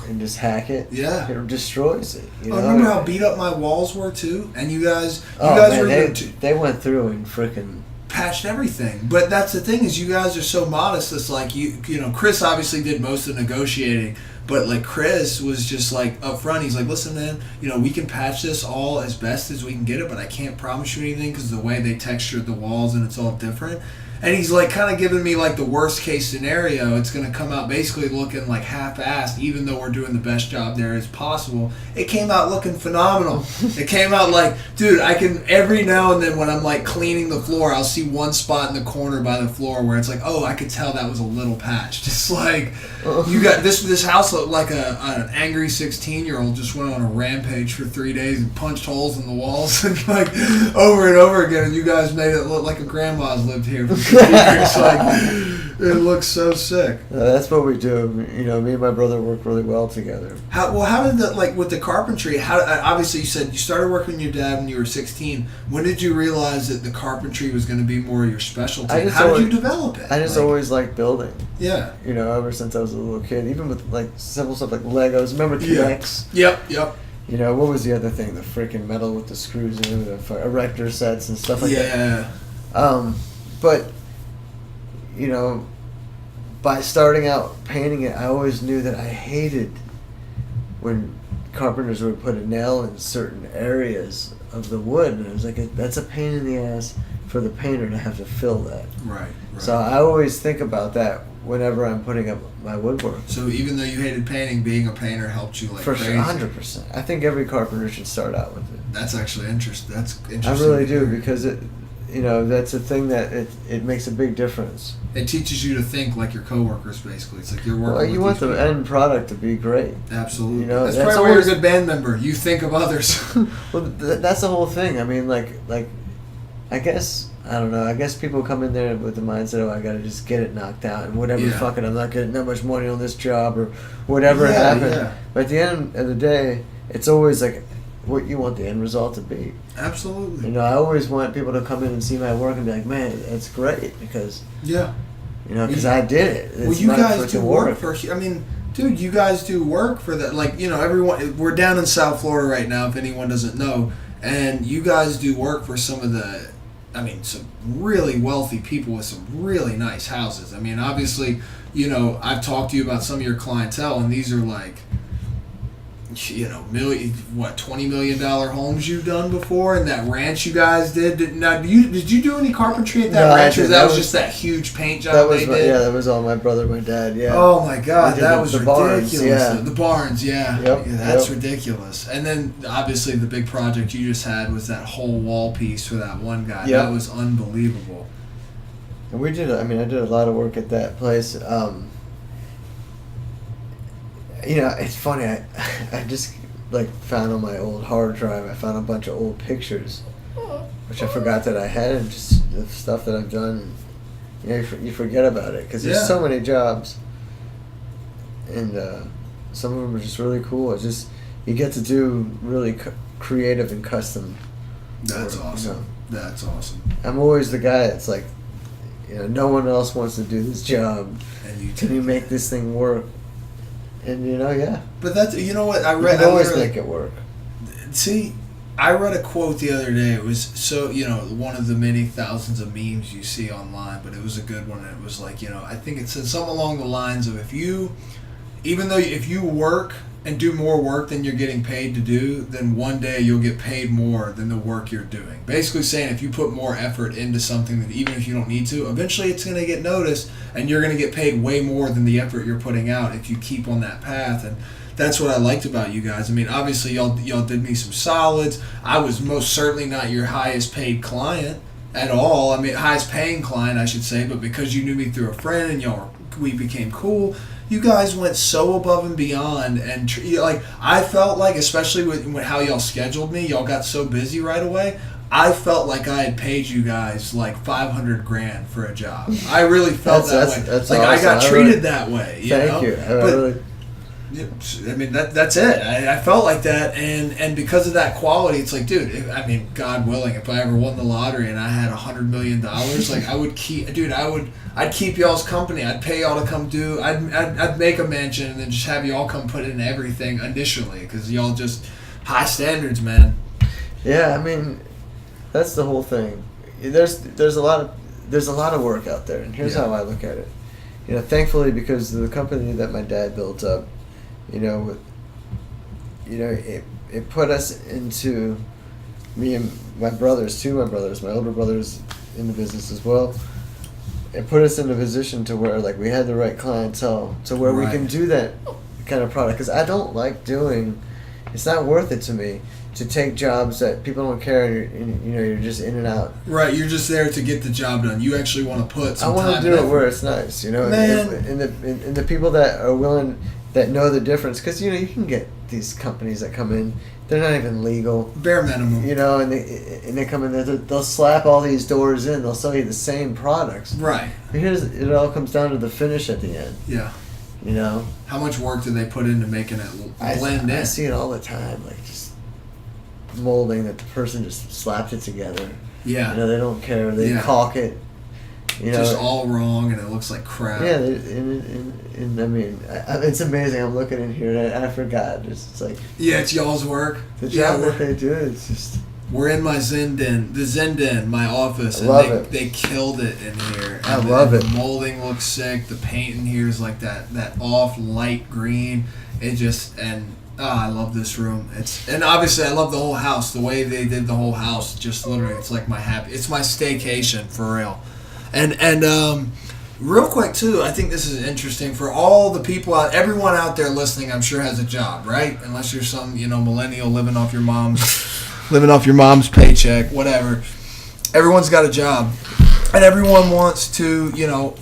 [SPEAKER 5] and just hack it, it destroys it. You know?
[SPEAKER 4] Remember how beat up my walls were too? And you guys
[SPEAKER 5] they went through and frickin'
[SPEAKER 4] patched everything. But that's the thing, is you guys are so modest. It's like you know, Chris obviously did most of the negotiating, but like Chris was just like up front. He's like, listen, man, you know, we can patch this all as best as we can get it, but I can't promise you anything because the way they textured the walls and it's all different. And he's like kind of giving me like the worst case scenario. It's going to come out basically looking like half-assed, even though we're doing the best job there as possible. It came out looking phenomenal. It came out like, dude, I can, every now and then when I'm like cleaning the floor, I'll see one spot in the corner by the floor where it's like, oh, I could tell that was a little patched. It's like, you got this house looked like an angry 16-year-old just went on a rampage for 3 days and punched holes in the walls and like over and over again, and you guys made it look like a grandma's lived here for years. Like, it looks so sick.
[SPEAKER 5] That's what we do. You know, me and my brother work really well together.
[SPEAKER 4] How did that, like with the carpentry, obviously you said you started working with your dad when you were 16. When did you realize that the carpentry was going to be more your specialty? How did you develop it?
[SPEAKER 5] I just always liked building.
[SPEAKER 4] Yeah.
[SPEAKER 5] You know, ever since I was a little kid, even with like simple stuff like Legos. Remember T-Rex?
[SPEAKER 4] Yep.
[SPEAKER 5] You know, what was the other thing? The freaking metal with the screws in it, the erector sets and stuff like that. Yeah. But, you know, by starting out painting it, I always knew that I hated when carpenters would put a nail in certain areas of the wood. And I was like, that's a pain in the ass for the painter to have to fill that.
[SPEAKER 4] Right.
[SPEAKER 5] So I always think about that whenever I'm putting up my woodwork.
[SPEAKER 4] So even though you hated painting, being a painter helped you like
[SPEAKER 5] for
[SPEAKER 4] crazy.
[SPEAKER 5] Sure, 100%. I think every carpenter should start out with it.
[SPEAKER 4] That's actually interesting. That's interesting.
[SPEAKER 5] I really do, because it, you know, that's a thing that it makes a big difference.
[SPEAKER 4] It teaches you to think like your coworkers, basically. It's like you're working.
[SPEAKER 5] Well, you want the end product to be great.
[SPEAKER 4] Absolutely.
[SPEAKER 5] You know,
[SPEAKER 4] that's probably why you're a good band member. You think of others.
[SPEAKER 5] Well, that's the whole thing. I mean, like, I guess, I don't know. I guess people come in there with the mindset, oh, I got to just get it knocked out and whatever.
[SPEAKER 4] Yeah.
[SPEAKER 5] Fuck it, I'm not getting that much money on this job or whatever happened.
[SPEAKER 4] Yeah.
[SPEAKER 5] But at the end of the day, it's always like what you want the end result to be.
[SPEAKER 4] Absolutely.
[SPEAKER 5] You know, I always want people to come in and see my work and be like, man, it's great, because
[SPEAKER 4] yeah,
[SPEAKER 5] You know, because I did it.
[SPEAKER 4] Well, you guys do work for. I mean, dude, you guys do work for that. Like, you know, everyone. We're down in South Florida right now. If anyone doesn't know, and you guys do work for some of the. I mean, some really wealthy people with some really nice houses. I mean, obviously, you know, I've talked to you about some of your clientele, and these are like, you know, $20 million homes you've done before, and that ranch you guys did. Did you do any carpentry at that ranch? Or that was just that huge paint job they did?
[SPEAKER 5] Yeah, that was all my brother, my dad. Yeah.
[SPEAKER 4] Oh my God, that was ridiculous.
[SPEAKER 5] Barns, yeah.
[SPEAKER 4] The barns, yeah.
[SPEAKER 5] Yep,
[SPEAKER 4] yeah, that's ridiculous. And then obviously the big project you just had was that whole wall piece for that one guy. Yep. That was unbelievable.
[SPEAKER 5] And we did. I mean, I did a lot of work at that place. You know, it's funny. I just like found on my old hard drive. I found a bunch of old pictures, which I forgot that I had, and just the stuff that I've done. You know, you forget about it because there's so many jobs, and some of them are just really cool. It's just you get to do really creative and custom.
[SPEAKER 4] That's
[SPEAKER 5] work,
[SPEAKER 4] awesome.
[SPEAKER 5] You know?
[SPEAKER 4] That's awesome.
[SPEAKER 5] I'm always the guy that's like, you know, no one else wants to do this job.
[SPEAKER 4] And
[SPEAKER 5] can you make this thing work? And you know, yeah.
[SPEAKER 4] But that's, you know what I read.
[SPEAKER 5] You can always make it work.
[SPEAKER 4] See, I read a quote the other day. It was so, you know, one of the many thousands of memes you see online, but it was a good one. And it was like, you know, I think it said something along the lines of if you work and do more work than you're getting paid to do, then one day you'll get paid more than the work you're doing. Basically saying if you put more effort into something, that even if you don't need to, eventually it's going to get noticed and you're going to get paid way more than the effort you're putting out if you keep on that path. And that's what I liked about you guys. I mean, obviously y'all did me some solids. I was most certainly not your highest paid client at all. I mean, highest paying client, I should say, but because you knew me through a friend and we became cool, you guys went so above and beyond, and like I felt like, especially with how y'all scheduled me, y'all got so busy right away. I felt like I had paid you guys like $500,000 for a job. I really felt that way. That's like awesome. I got treated that way.
[SPEAKER 5] Thank you.
[SPEAKER 4] I mean, that's it. I felt like that, and because of that quality, it's like, dude, I mean, God willing, if I ever won the lottery and I had $100 million, like I would keep, dude, I'd keep y'all's company. I'd pay y'all to come do. I'd make a mansion and then just have y'all come put in everything initially, because y'all just high standards, man.
[SPEAKER 5] Yeah, I mean, that's the whole thing. There's a lot of work out there, and here's how I look at it. You know, thankfully, because of the company that my dad built up, it put us into, me and my brothers, my older brothers in the business as well. It put us in a position to where like we had the right clientele to where we can do that kind of product. Because I don't like it's not worth it to me to take jobs that people don't care and you're just in and out.
[SPEAKER 4] Right, you're just there to get the job done. You actually want to put some time.
[SPEAKER 5] I want to do it where it's nice, Man. And the people that are willing, that know the difference, because you can get these companies that come in, they're not even legal,
[SPEAKER 4] bare minimum,
[SPEAKER 5] and they come in there, they'll slap all these doors in, they'll sell you the same products,
[SPEAKER 4] right?
[SPEAKER 5] It all comes down to the finish at the end.
[SPEAKER 4] Yeah. How much work do they put into making it blend in?
[SPEAKER 5] I see it all the time, like just molding that the person just slapped it together.
[SPEAKER 4] Yeah.
[SPEAKER 5] They don't care. They caulk it.
[SPEAKER 4] Just all wrong, and it looks like crap.
[SPEAKER 5] Yeah, and I mean, it's amazing. I'm looking in here, and I forgot. It's like,
[SPEAKER 4] yeah, it's y'all's work.
[SPEAKER 5] The job that they do, it's just.
[SPEAKER 4] We're in my Zen Den, my office,
[SPEAKER 5] and
[SPEAKER 4] they killed it in here.
[SPEAKER 5] I love it.
[SPEAKER 4] The molding looks sick. The paint in here is like that off light green. I love this room. And obviously I love the whole house. The way they did the whole house, just literally, it's like it's my staycation for real. And real quick too, I think this is interesting for all the people everyone out there listening. I'm sure has a job, right? Unless you're some millennial living off your mom's paycheck, whatever. Everyone's got a job, and everyone wants to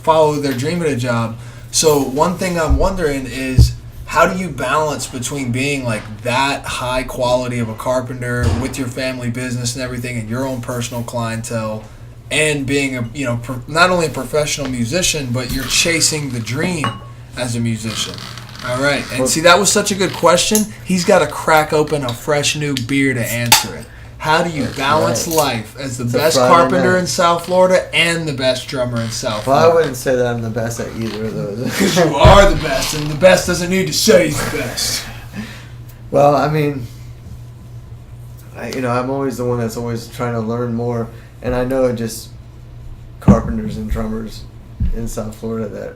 [SPEAKER 4] follow their dream at a job. So one thing I'm wondering is, how do you balance between being like that high quality of a carpenter with your family business and everything, and your own personal clientele, and being not only a professional musician, but you're chasing the dream as a musician? All right, and see, that was such a good question. He's got to crack open a fresh new beer to answer it. How do you balance life as the
[SPEAKER 5] It's a
[SPEAKER 4] best
[SPEAKER 5] Friday
[SPEAKER 4] carpenter
[SPEAKER 5] night.
[SPEAKER 4] in South Florida and the best drummer in South
[SPEAKER 5] Well, I
[SPEAKER 4] Florida?
[SPEAKER 5] wouldn't say that I'm the best at either of those.
[SPEAKER 4] Because you are the best, and the best doesn't need to say he's the best.
[SPEAKER 5] Well, I mean, I'm always the one that's always trying to learn more, and I know just carpenters and drummers in South Florida that,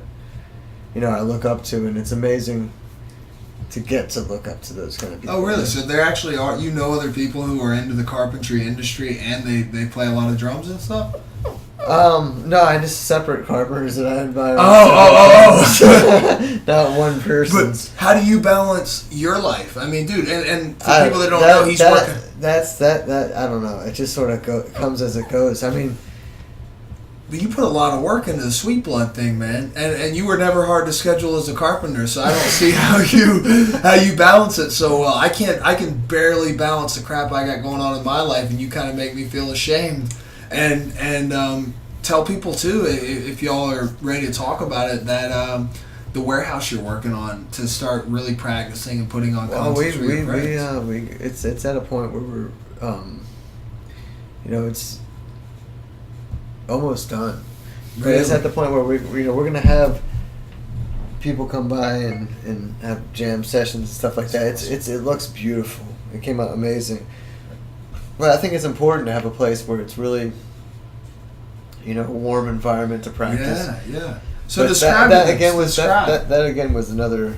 [SPEAKER 5] I look up to, and it's amazing to get to look up to those kind of people.
[SPEAKER 4] Oh, really? So there actually are, other people who are into the carpentry industry and they play a lot of drums and stuff?
[SPEAKER 5] No, I just separate carpenters that I invite.
[SPEAKER 4] Oh.
[SPEAKER 5] Not one person's.
[SPEAKER 4] But how do you balance your life? I mean, dude, and for people that don't know, he's working.
[SPEAKER 5] That I don't know. It just sort of comes as it goes. I mean,
[SPEAKER 4] but you put a lot of work into the Sweet Blood thing, man, and you were never hard to schedule as a carpenter, so I don't see how you balance it so well. I can barely balance the crap I got going on in my life, and you kind of make me feel ashamed. And tell people too, if y'all are ready to talk about it, that the warehouse you're working on to start really practicing and putting on concerts for your friends.
[SPEAKER 5] It's at a point where we're, it's almost done.
[SPEAKER 4] Really?
[SPEAKER 5] It's at the point where we're gonna have people come by and have jam sessions and stuff like that. It looks beautiful. It came out amazing. But I think it's important to have a place where it's really, a warm environment to practice.
[SPEAKER 4] Yeah. So
[SPEAKER 5] But
[SPEAKER 4] describe
[SPEAKER 5] that
[SPEAKER 4] it.
[SPEAKER 5] again was that again was another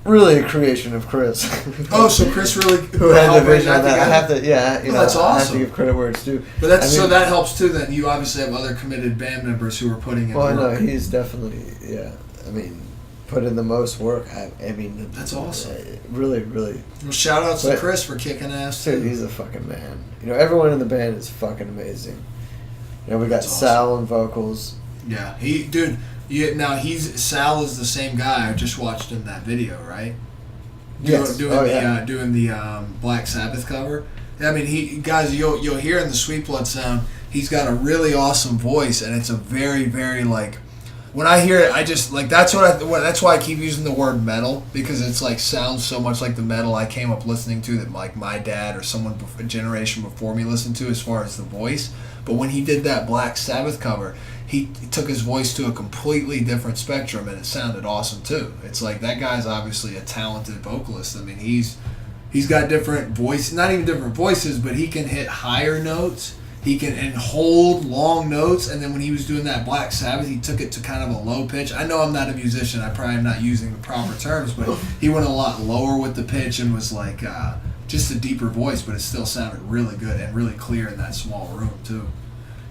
[SPEAKER 5] really a creation of Chris.
[SPEAKER 4] Oh, so Chris really
[SPEAKER 5] who had the
[SPEAKER 4] helped bring
[SPEAKER 5] vision on that. I have to,
[SPEAKER 4] that's
[SPEAKER 5] I have
[SPEAKER 4] awesome.
[SPEAKER 5] to give credit where it's due.
[SPEAKER 4] But so that helps too. Then you obviously have other committed band members who are putting in
[SPEAKER 5] Well,
[SPEAKER 4] work.
[SPEAKER 5] no, he's definitely put in the most work.
[SPEAKER 4] That's awesome.
[SPEAKER 5] Really, really.
[SPEAKER 4] Well, shout outs to
[SPEAKER 5] But-
[SPEAKER 4] Chris for kicking ass
[SPEAKER 5] Dude,
[SPEAKER 4] too.
[SPEAKER 5] he's a fucking man. Everyone in the band is fucking amazing. We got
[SPEAKER 4] That's
[SPEAKER 5] Sal on vocals.
[SPEAKER 4] Yeah, Sal is the same guy. I just watched in that video, right?
[SPEAKER 5] Yes.
[SPEAKER 4] Doing the Black Sabbath cover. I mean, you'll hear in the Sweet Blood sound, he's got a really awesome voice, and it's a very, very when I hear it, I just that's why I keep using the word metal, because it's sounds so much like the metal I came up listening to that my dad or someone a generation before me listened to as far as the voice. But when he did that Black Sabbath cover, he took his voice to a completely different spectrum, and it sounded awesome too. It's that guy's obviously a talented vocalist. I mean, he's got different voices, not even different voices, but he can hit higher notes. He can hold long notes, and then when he was doing that Black Sabbath, he took it to kind of a low pitch. I know I'm not a musician. I probably am not using the proper terms, but he went a lot lower with the pitch and was just a deeper voice, but it still sounded really good and really clear in that small room too.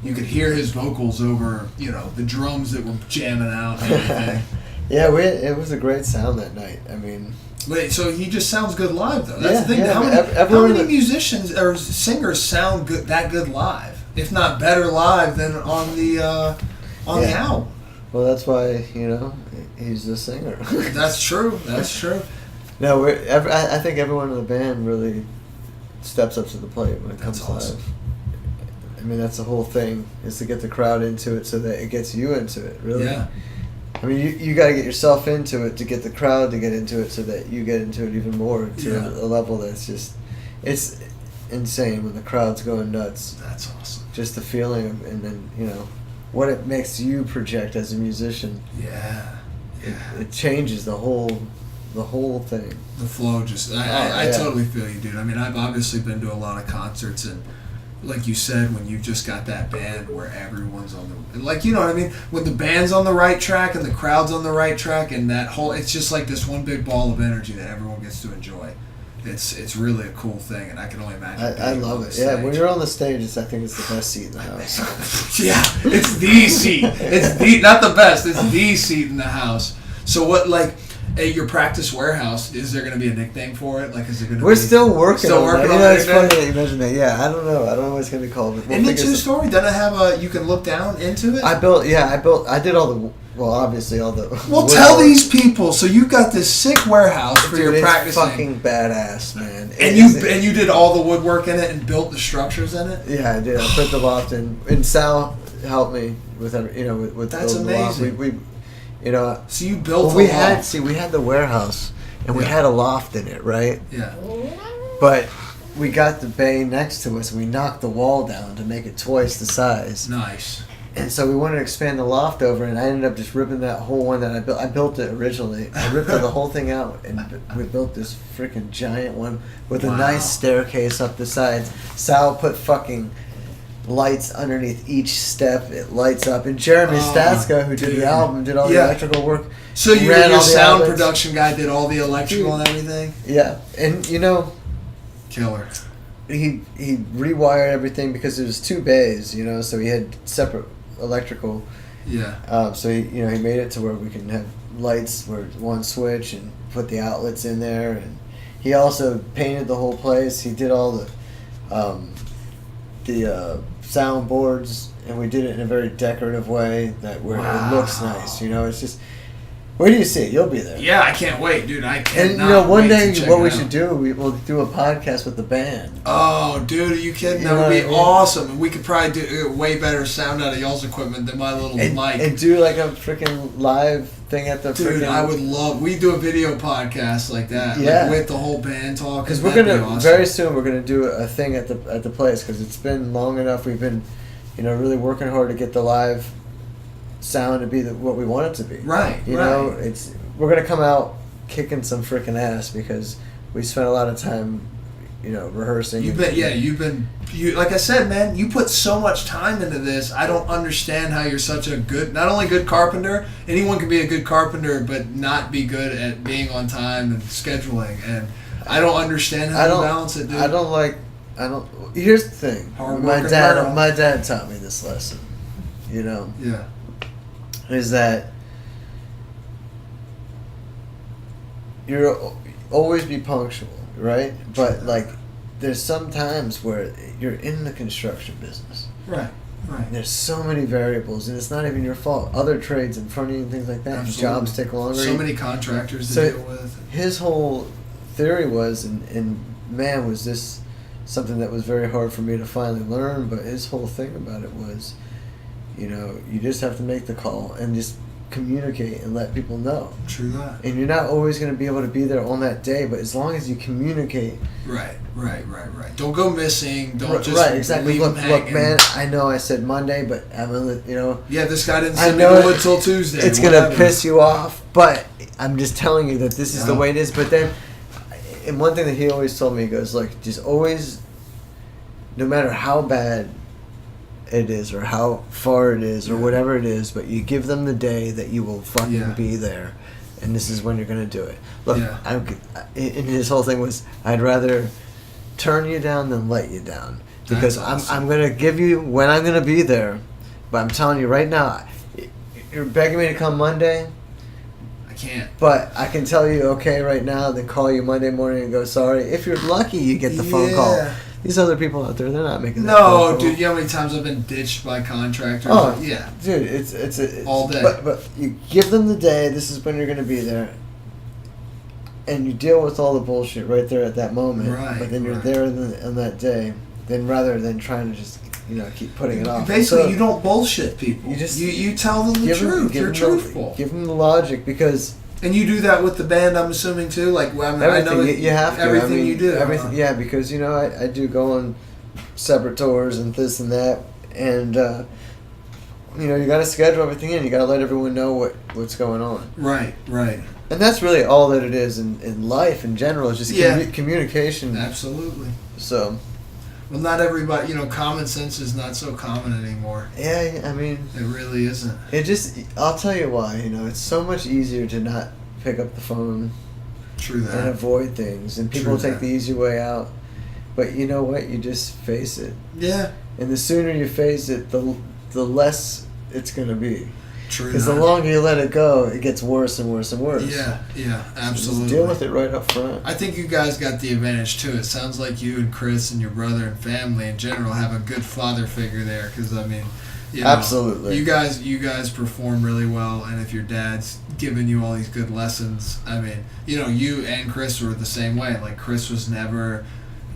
[SPEAKER 4] You could hear his vocals over, the drums that were jamming out and everything.
[SPEAKER 5] Yeah, it was a great sound that night. I mean,
[SPEAKER 4] Wait, so he just sounds good live though. That's the thing.
[SPEAKER 5] Yeah,
[SPEAKER 4] how many musicians or singers sound that good live? If not better live than on the album.
[SPEAKER 5] Well, that's why he's the singer.
[SPEAKER 4] That's true. That's true.
[SPEAKER 5] No, I think everyone in the band really steps up to the plate when it comes
[SPEAKER 4] That's awesome.
[SPEAKER 5] live. I mean, that's the whole thing, is to get the crowd into it so that it gets you into it, really.
[SPEAKER 4] Yeah.
[SPEAKER 5] I mean, you got to get yourself into it to get the crowd to get into it so that you get into it even more to a level that's just, it's insane when the crowd's going nuts.
[SPEAKER 4] That's awesome.
[SPEAKER 5] Just the feeling of, and then, what it makes you project as a musician.
[SPEAKER 4] Yeah.
[SPEAKER 5] It changes the whole thing.
[SPEAKER 4] The flow just, I totally feel you, dude. I mean, I've obviously been to a lot of concerts, and like you said, when you've just got that band where everyone's on the, you know what I mean? When the band's on the right track and the crowd's on the right track, and that whole, it's just like this one big ball of energy that everyone gets to enjoy. It's really a cool thing, and I can only imagine.
[SPEAKER 5] I love it. Yeah, when you're on the stage, I think it's the best seat in the house.
[SPEAKER 4] Yeah, it's the seat. It's not the best. It's the seat in the house. So what, at your practice warehouse, is there going to be a nickname for it? Is it going to?
[SPEAKER 5] We're still working on that. It's funny
[SPEAKER 4] that
[SPEAKER 5] that you mentioned that. Yeah, I don't know what it's going to be called.
[SPEAKER 4] Isn't it two-story? Doesn't it have you can look down into it?
[SPEAKER 5] I did all the, obviously all the.
[SPEAKER 4] Well, tell these people. So you got this sick warehouse for your practicing.
[SPEAKER 5] It's fucking badass, man.
[SPEAKER 4] And you did all the woodwork in it and built the structures in it?
[SPEAKER 5] Yeah, I did. I put the loft in. And Sal helped me with with
[SPEAKER 4] That's
[SPEAKER 5] the loft.
[SPEAKER 4] amazing. So you built
[SPEAKER 5] we had the warehouse, and we had a loft in it, right?
[SPEAKER 4] Yeah.
[SPEAKER 5] But we got the bay next to us, and we knocked the wall down to make it twice the size.
[SPEAKER 4] Nice.
[SPEAKER 5] And so we wanted to expand the loft over, and I ended up just ripping that whole one that I built. I built it originally. I ripped the whole thing out, and we built this freaking giant one with a nice staircase up the sides. Sal put fucking lights underneath each step. It lights up. And Jeremy Statska, who did the album, did all the electrical work.
[SPEAKER 4] So your sound production guy did all the electrical and everything?
[SPEAKER 5] Yeah. And, you know...
[SPEAKER 4] Killer.
[SPEAKER 5] He rewired everything because there was 2 bays, you know, so he had separate electrical.
[SPEAKER 4] Yeah.
[SPEAKER 5] So he made it to where we can have lights where one switch and put the outlets in there, and he also painted the whole place. He did all the sound boards, and we did it in a very decorative way where it looks nice. You know, it's just. Where do you see it? You'll be there.
[SPEAKER 4] Yeah, I can't wait, dude. I cannot.
[SPEAKER 5] And you know, one day what we
[SPEAKER 4] out.
[SPEAKER 5] should do, we'll do a podcast with the band.
[SPEAKER 4] Oh, dude, are you kidding? That would be awesome. We could probably do way better sound out of y'all's equipment than my little mic.
[SPEAKER 5] And do like a freaking live thing at the.
[SPEAKER 4] Dude, I would love. We do a video podcast like that.
[SPEAKER 5] Yeah.
[SPEAKER 4] Like with the whole band talking.
[SPEAKER 5] Because we're gonna very soon we're gonna do a thing at the place because it's been long enough. We've been, really working hard to get the live sound to be what we want it to be.
[SPEAKER 4] Right.
[SPEAKER 5] You know, we're gonna come out kicking some freaking ass because we spent a lot of time, rehearsing.
[SPEAKER 4] Like I said, man, you put so much time into this. I don't understand how you're such a good, not only good carpenter. Anyone can be a good carpenter, but not be good at being on time and scheduling. And I don't understand how you balance it, dude.
[SPEAKER 5] Here's the thing. My
[SPEAKER 4] hard.
[SPEAKER 5] dad taught me this lesson.
[SPEAKER 4] Yeah.
[SPEAKER 5] Is that you're always be punctual, right? But like, there's some times where you're in the construction business.
[SPEAKER 4] Right.
[SPEAKER 5] There's so many variables, and it's not even your fault. Other trades in front of you and things like that.
[SPEAKER 4] Absolutely.
[SPEAKER 5] Jobs take longer.
[SPEAKER 4] So many contractors to deal with.
[SPEAKER 5] His whole theory was, and man, was this something that was very hard for me to finally learn. But his whole thing about it was, you just have to make the call and just communicate and let people know.
[SPEAKER 4] True that.
[SPEAKER 5] And you're not always going to be able to be there on that day, but as long as you communicate.
[SPEAKER 4] Right. Don't go missing. Don't just
[SPEAKER 5] exactly.
[SPEAKER 4] leave them hanging.
[SPEAKER 5] Look, man, I know I said Monday, but I'm going to,
[SPEAKER 4] Yeah, this guy didn't send me the wood till Tuesday.
[SPEAKER 5] It's going to piss you off, but I'm just telling you that this is the way it is. But then, and one thing that he always told me, he goes, look, just always, no matter how bad it is or how far it is or whatever it is, but you give them the day that you will fucking be there, and this is when you're going to do it. Look, and his whole thing was, I'd rather turn you down than let you down, because I'm going to give you when I'm going to be there, but I'm telling you right now, you're begging me to come Monday.
[SPEAKER 4] I can't.
[SPEAKER 5] But I can tell you okay right now, then call you Monday morning and go, sorry. If you're lucky, you get the phone call. These other people out there, they're not making that phone call.
[SPEAKER 4] Dude, you know how many times I've been ditched by contractors?
[SPEAKER 5] Oh,
[SPEAKER 4] yeah.
[SPEAKER 5] Dude, it's
[SPEAKER 4] all day.
[SPEAKER 5] But you give them the day, this is when you're going to be there, and you deal with all the bullshit right there at that moment.
[SPEAKER 4] Right.
[SPEAKER 5] But then you're there on that day, then rather than trying to just, keep putting it off.
[SPEAKER 4] Basically, you don't bullshit people.
[SPEAKER 5] You just
[SPEAKER 4] you tell them the truth. You're truthful.
[SPEAKER 5] Give them the logic, because...
[SPEAKER 4] And you do that with the band, I'm assuming, too? Like, I know
[SPEAKER 5] you have to.
[SPEAKER 4] Everything you do.
[SPEAKER 5] Everything, yeah, because, I do go on separate tours and this and that, and, you got to schedule everything in. You got to let everyone know what's going on.
[SPEAKER 4] Right.
[SPEAKER 5] And that's really all that it is in life in general, is just communication.
[SPEAKER 4] Absolutely.
[SPEAKER 5] So...
[SPEAKER 4] Well, not everybody, common sense is not so common anymore.
[SPEAKER 5] Yeah, I mean...
[SPEAKER 4] It really isn't.
[SPEAKER 5] I'll tell you why, it's so much easier to not pick up the phone.
[SPEAKER 4] True that.
[SPEAKER 5] And avoid things. And people take the easy way out. But you know what? You just face it.
[SPEAKER 4] Yeah.
[SPEAKER 5] And the sooner you face it, the less it's going to be.
[SPEAKER 4] True.
[SPEAKER 5] Because the longer you let it go, it gets worse and worse and worse.
[SPEAKER 4] Yeah, absolutely.
[SPEAKER 5] So just deal with it right up front.
[SPEAKER 4] I think you guys got the advantage too. It sounds like you and Chris and your brother and family in general have a good father figure there. Because
[SPEAKER 5] absolutely,
[SPEAKER 4] you guys perform really well, and if your dad's giving you all these good lessons, you and Chris were the same way. Like, Chris was never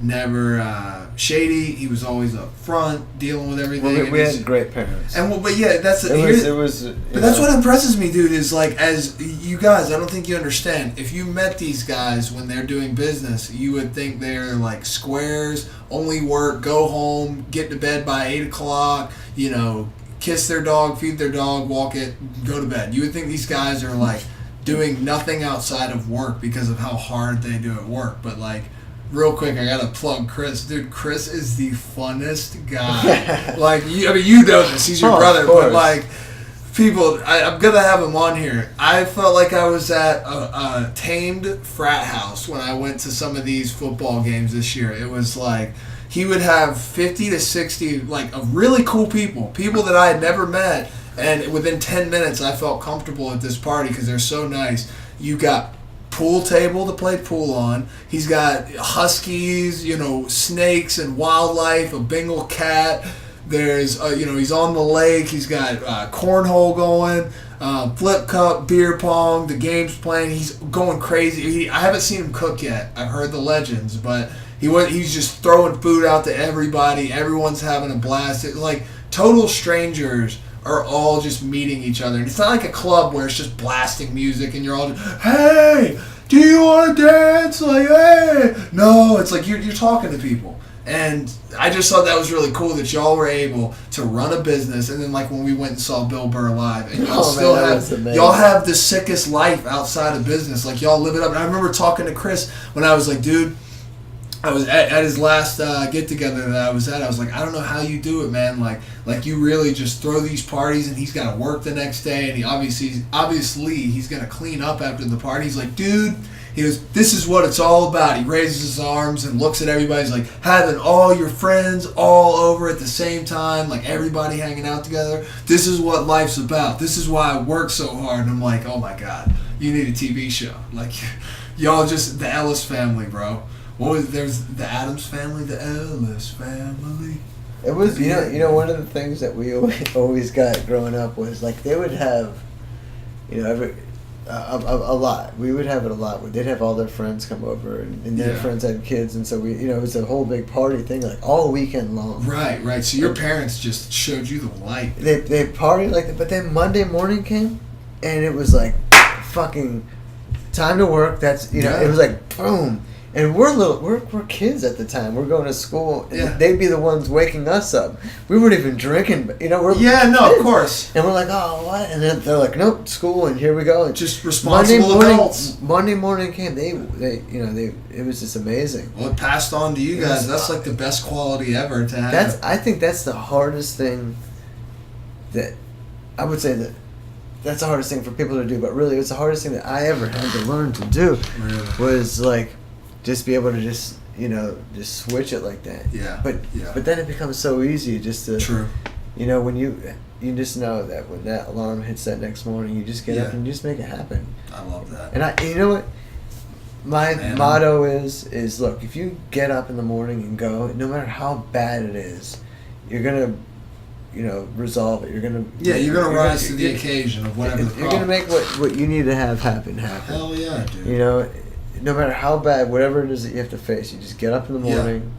[SPEAKER 4] never shady. He was always up front, dealing with everything.
[SPEAKER 5] Well, we had great parents.
[SPEAKER 4] And but yeah, that's
[SPEAKER 5] But
[SPEAKER 4] that's what impresses me, dude. Is like, as you guys, I don't think you understand. If you met these guys when they're doing business, you would think they're like squares, only work, go home, get to bed by 8:00. You know, kiss their dog, feed their dog, walk it, go to bed. You would think these guys are like doing nothing outside of work because of how hard they do at work. But like, real quick, I gotta plug Chris. Dude, Chris is the funnest guy. Like, I mean, you know this. He's your brother. But like, people, I'm gonna have him on here. I felt like I was at a tamed frat house when I went to some of these football games this year. It was like, he would have 50 to 60 like of really cool people that I had never met, and within 10 minutes I felt comfortable at this party because they're so nice. You got pool table to play pool on. He's got huskies, you know, snakes and wildlife, a Bengal cat. There's, he's on the lake. He's got cornhole going, flip cup, beer pong. The game's playing. He's going crazy. I haven't seen him cook yet. I've heard the legends, but he's just throwing food out to everybody. Everyone's having a blast. It's like total strangers are all just meeting each other. And it's not like a club where it's just blasting music and you're all just, hey, do you want to dance? Like, hey. No, it's like you're talking to people. And I just thought that was really cool that y'all were able to run a business. And then like when we went and saw Bill Burr live, and y'all have the sickest life outside of business. Like, y'all live it up. And I remember talking to Chris when I was like, dude, I was at his last get-together that I was at. I was like, I don't know how you do it, man. Like you really just throw these parties, and he's got to work the next day, and he obviously he's going to clean up after the party. He's like, dude, he goes, this is what it's all about. He raises his arms and looks at everybody. He's like, having all your friends all over at the same time, like everybody hanging out together. This is what life's about. This is why I work so hard. And I'm like, oh my God, you need a TV show. Like, y'all just the Ellis family, bro. There's the Addams family, the Ellis family.
[SPEAKER 5] It was, you know, one of the things that we always got growing up was like they would have, you know, a lot. We would have it a lot. They'd have all their friends come over, and their friends had kids, and so it was a whole big party thing, like all weekend long.
[SPEAKER 4] Right. So your parents just showed you the light.
[SPEAKER 5] They partied like that, but then Monday morning came, and it was like fucking time to work. That's it was like boom. And we're kids at the time. We're going to school. And they'd be the ones waking us up. We weren't even drinking. We're kids.
[SPEAKER 4] Of course.
[SPEAKER 5] And we're like, oh, what? And then they're like, nope, school, and here we go. And
[SPEAKER 4] just responsible adults.
[SPEAKER 5] Monday morning came. It was just amazing.
[SPEAKER 4] Well, it passed on to you guys. That's like the best quality ever to have.
[SPEAKER 5] I think that's the hardest thing. That I would say that. That's the hardest thing for people to do. But really, it's the hardest thing that I ever had to learn to do. Really? Was like. Just be able to just switch it like that.
[SPEAKER 4] Yeah.
[SPEAKER 5] But then it becomes so easy just to. True. When you just know that when that alarm hits that next morning, you just get up and you just make it happen.
[SPEAKER 4] I love that.
[SPEAKER 5] And you know what? My motto is look, if you get up in the morning and go, no matter how bad it is, you're gonna. Resolve it. You're gonna
[SPEAKER 4] rise to the occasion of whatever.
[SPEAKER 5] You're gonna make what you need to have happen.
[SPEAKER 4] Hell yeah, dude.
[SPEAKER 5] No matter how bad, whatever it is that you have to face, you just get up in the morning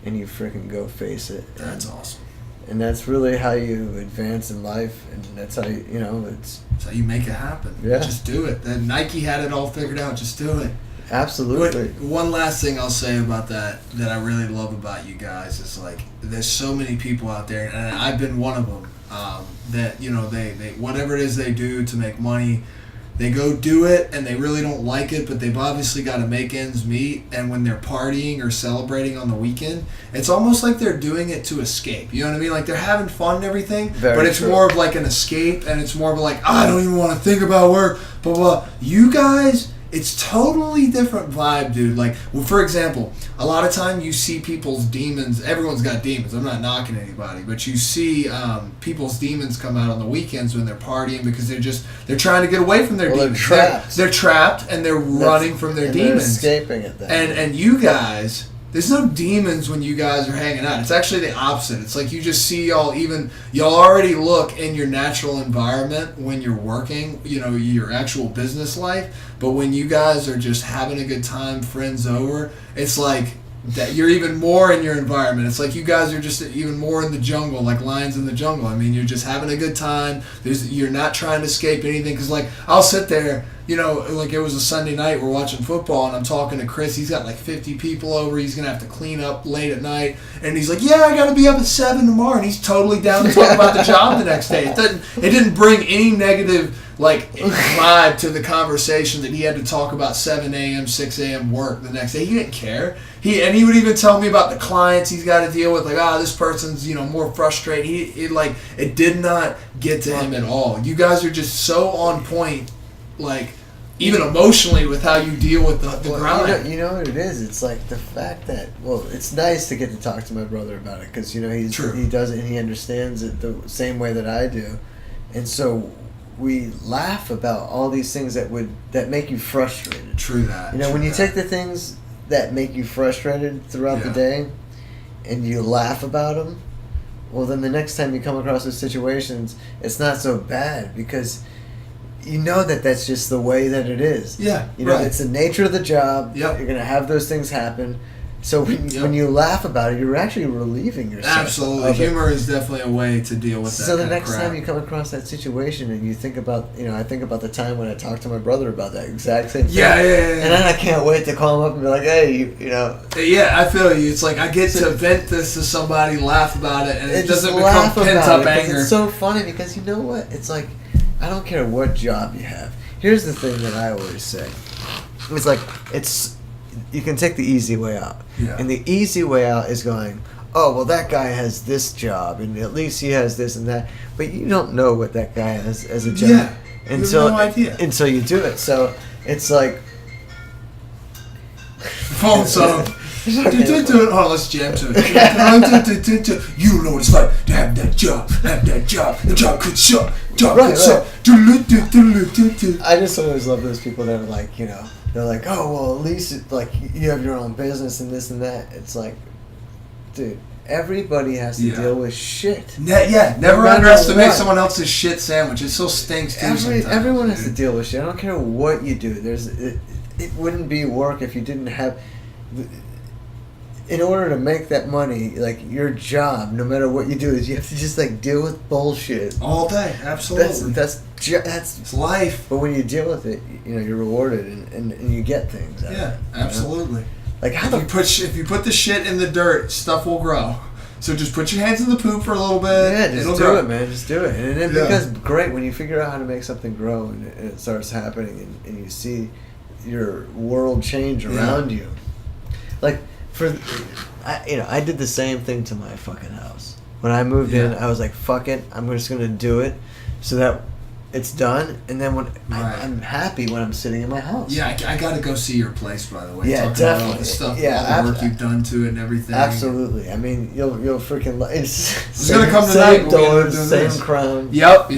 [SPEAKER 5] and you freaking go face it.
[SPEAKER 4] That's awesome.
[SPEAKER 5] And that's really how you advance in life, and that's how
[SPEAKER 4] That's how you make it happen.
[SPEAKER 5] Yeah.
[SPEAKER 4] Just do it. Then Nike had it all figured out. Just do it.
[SPEAKER 5] Absolutely.
[SPEAKER 4] One last thing I'll say about that I really love about you guys is like there's so many people out there, and I've been one of them. That they whatever it is they do to make money. They go do it, and they really don't like it, but they've obviously got to make ends meet. And when they're partying or celebrating on the weekend, it's almost like they're doing it to escape. You know what I mean? Like, they're having fun and everything, but it's more of like an escape, and it's more of like, I don't even want to think about work, blah, blah. You guys, it's totally different vibe, dude. Like, well, for example, a lot of time you see people's demons. Everyone's got demons. I'm not knocking anybody, but you see people's demons come out on the weekends when they're partying because they're trying to get away from their demons. They're trapped and they're running from their demons.
[SPEAKER 5] They're escaping it.
[SPEAKER 4] And you guys, there's no demons when you guys are hanging out. It's actually the opposite. It's like you just see y'all already look in your natural environment when you're working, your actual business life. But when you guys are just having a good time, friends over, it's like that you're even more in your environment. It's like you guys are just even more in the jungle, like lions in the jungle. I mean, you're just having a good time. You're not trying to escape anything. Because, like, I'll sit there, you know, like it was a Sunday night, we're watching football, and I'm talking to Chris. He's got like 50 people over. He's going to have to clean up late at night. And he's like, yeah, I got to be up at 7 tomorrow. And he's totally down to talk about the job the next day. It didn't bring any negative, like, vibe to the conversation that he had to talk about 7 a.m., 6 a.m. work the next day. He didn't care. He would even tell me about the clients he's got to deal with, like, this person's, you know, more frustrated. It did not get to him at all. You guys are just so on point, like, even emotionally with how you deal with the grind.
[SPEAKER 5] You know what it is? It's like the fact that, it's nice to get to talk to my brother about it because, you know, he does it and he understands it the same way that I do. And so we laugh about all these things that make you frustrated.
[SPEAKER 4] True that.
[SPEAKER 5] You know, when you take the things that make you frustrated throughout the day and you laugh about them, well, then the next time you come across those situations, it's not so bad because you know that that's just the way that it is.
[SPEAKER 4] Yeah,
[SPEAKER 5] you know, it's the nature of the job.
[SPEAKER 4] Yep.
[SPEAKER 5] You're going to have those things happen. So when you laugh about it, you're actually relieving yourself.
[SPEAKER 4] Absolutely. Humor is definitely a way to deal with that.
[SPEAKER 5] So the next time you come across that situation and you think about, you know, I think about the time when I talked to my brother about that exact same thing.
[SPEAKER 4] Yeah.
[SPEAKER 5] And then I can't wait to call him up and be like, hey, you know.
[SPEAKER 4] Yeah, I feel you. It's like I get to vent this to somebody, laugh about it, and it doesn't become pent-up anger.
[SPEAKER 5] It's so funny because you know what? It's like, I don't care what job you have. Here's the thing that I always say. It's like, you can take the easy way out.
[SPEAKER 4] Yeah.
[SPEAKER 5] And the easy way out is going, oh, well, that guy has this job, and at least he has this and that. But you don't know what that guy has as a job.
[SPEAKER 4] Yeah, you have no idea.
[SPEAKER 5] Until you do it. So it's like...
[SPEAKER 4] Phone song. Oh, let's jam to it. You know what it's like to have that job. The job could suck.
[SPEAKER 5] I just always love those people that are like, you know, they're like, oh, well, at least like you have your own business and this and that. It's like, dude, everybody has to deal with shit.
[SPEAKER 4] Never underestimate someone else's shit sandwich. It still stinks too sometimes.
[SPEAKER 5] Everyone has to deal with shit. I don't care what you do. It wouldn't be work if you didn't have... In order to make that money, like your job, no matter what you do, is you have to just like deal with bullshit
[SPEAKER 4] all day. Absolutely,
[SPEAKER 5] that's
[SPEAKER 4] it's life.
[SPEAKER 5] But when you deal with it, you know you're rewarded and you get things.
[SPEAKER 4] Absolutely.
[SPEAKER 5] You know? Like
[SPEAKER 4] if you put the shit in the dirt, stuff will grow. So just put your hands in the poop for a little bit.
[SPEAKER 5] Yeah, just do it, man. Just do it, and it becomes great when you figure out how to make something grow and it starts happening, and you see your world change around you, like. I did the same thing to my fucking house. When I moved in, I was like, fuck it, I'm just going to do it so that it's done. And then when I'm happy when I'm sitting in my house.
[SPEAKER 4] Yeah, I got to go see your place, by the way.
[SPEAKER 5] Yeah,
[SPEAKER 4] talking
[SPEAKER 5] definitely.
[SPEAKER 4] About all the stuff, all the work you've done to it and everything.
[SPEAKER 5] Absolutely. I mean, you'll freaking...
[SPEAKER 4] It's going to come tonight.
[SPEAKER 5] Same doors, same crown.
[SPEAKER 4] Yep.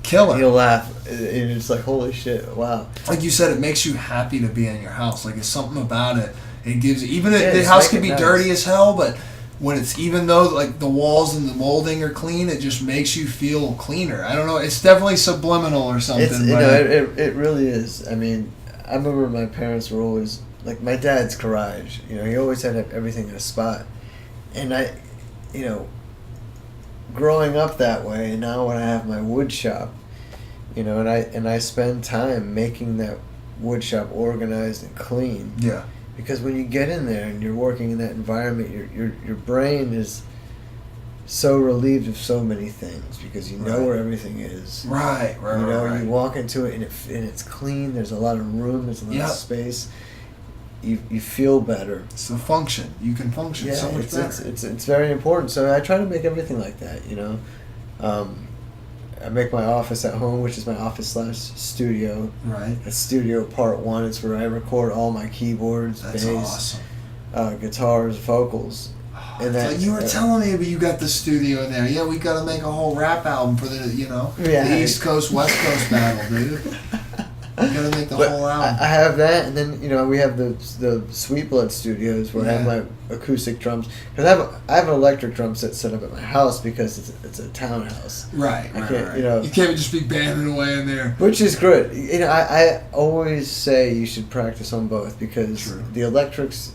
[SPEAKER 4] Kill it.
[SPEAKER 5] You'll laugh. And it's like, holy shit, wow.
[SPEAKER 4] Like you said, it makes you happy to be in your house. Like, it's something about it. It gives, even if the house can be dirty as hell, but when it's, even though like the walls and the molding are clean, it just makes you feel cleaner. I don't know. It's definitely subliminal or something.
[SPEAKER 5] It really is. I mean, I remember my parents were always like my dad's garage. You know, he always had everything in a spot, and growing up that way, and now when I have my wood shop, you know, and I spend time making that wood shop organized and clean.
[SPEAKER 4] Yeah.
[SPEAKER 5] Because when you get in there and you're working in that environment, your brain is so relieved of so many things because you know where everything is.
[SPEAKER 4] Right.
[SPEAKER 5] You know, you walk into it and it's clean. There's a lot of room. There's a lot of space. You feel better.
[SPEAKER 4] It's the function. You can function so much better.
[SPEAKER 5] It's very important. So I try to make everything like that. You know. I make my office at home, which is my office/studio.
[SPEAKER 4] Right.
[SPEAKER 5] It's studio part 1. It's where I record all my keyboards, bass, guitars, vocals. And
[SPEAKER 4] that, you were telling me, but you got the studio in there. Yeah, we got to make a whole rap album for the, the East Coast West Coast battle, dude. You got to make the whole album.
[SPEAKER 5] I have that, and then we have the Sweet Blood Studios where I have my acoustic drums. Because I have an electric drum set up at my house because it's a townhouse.
[SPEAKER 4] Right.
[SPEAKER 5] You
[SPEAKER 4] can't just be banding away in there.
[SPEAKER 5] Which is good. You know, I always say you should practice on both because the electrics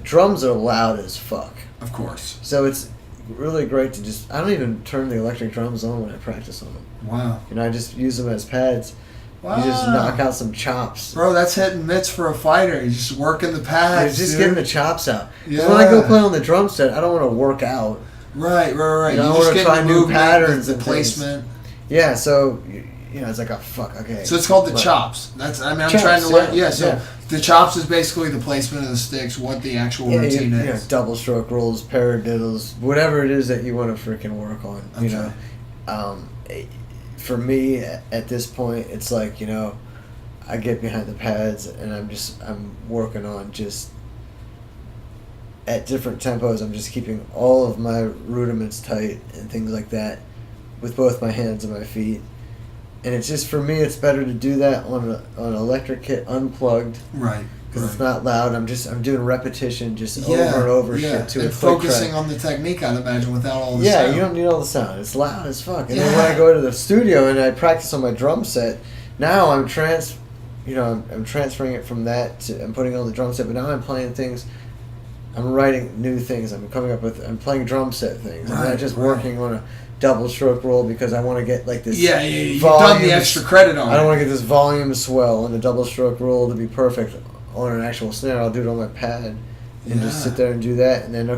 [SPEAKER 5] drums are loud as fuck.
[SPEAKER 4] Of course.
[SPEAKER 5] So it's really great to I don't even turn the electric drums on when I practice on them.
[SPEAKER 4] Wow.
[SPEAKER 5] I just use them as pads.
[SPEAKER 4] Wow.
[SPEAKER 5] You just knock out some chops.
[SPEAKER 4] Bro, that's hitting mitts for a fighter. You're just working the pads.
[SPEAKER 5] You're just
[SPEAKER 4] dude.
[SPEAKER 5] getting the chops out.
[SPEAKER 4] Yeah.
[SPEAKER 5] When I go play on the drum set, I don't want to work out.
[SPEAKER 4] Right.
[SPEAKER 5] I
[SPEAKER 4] You
[SPEAKER 5] want
[SPEAKER 4] just
[SPEAKER 5] to
[SPEAKER 4] get
[SPEAKER 5] try
[SPEAKER 4] the
[SPEAKER 5] new
[SPEAKER 4] movement,
[SPEAKER 5] patterns
[SPEAKER 4] the
[SPEAKER 5] and
[SPEAKER 4] placement.
[SPEAKER 5] Yeah, so it's like, oh fuck, okay.
[SPEAKER 4] So it's called the chops. I'm
[SPEAKER 5] Chops,
[SPEAKER 4] trying to learn.
[SPEAKER 5] yeah,
[SPEAKER 4] So the chops is basically the placement of the sticks, what the actual routine is.
[SPEAKER 5] Double stroke rolls, paradiddles, whatever it is that you want to freaking work on.
[SPEAKER 4] Okay.
[SPEAKER 5] For me, at this point, it's like, I get behind the pads and I'm working on just at different tempos. I'm just keeping all of my rudiments tight and things like that with both my hands and my feet. And it's just, for me, it's better to do that on an electric kit unplugged.
[SPEAKER 4] Right.
[SPEAKER 5] Because it's not loud. I'm doing repetition over and over shit to
[SPEAKER 4] and
[SPEAKER 5] a click
[SPEAKER 4] focusing
[SPEAKER 5] track.
[SPEAKER 4] on the technique, I'd imagine, without all the
[SPEAKER 5] Yeah,
[SPEAKER 4] sound.
[SPEAKER 5] you don't need all the sound. It's loud as fuck. And then when I go to the studio and I practice on my drum set, now I'm transferring it from that to, I'm putting on the drum set, but now I'm playing things. I'm writing new things. I'm playing drum set things. I'm not just working on a double stroke roll because I want to get like this.
[SPEAKER 4] Yeah. You've done the extra credit on it.
[SPEAKER 5] I don't want to get this volume swell on the double stroke roll to be perfect on an actual snare. I'll do it on my pad and just sit there and do that, and then I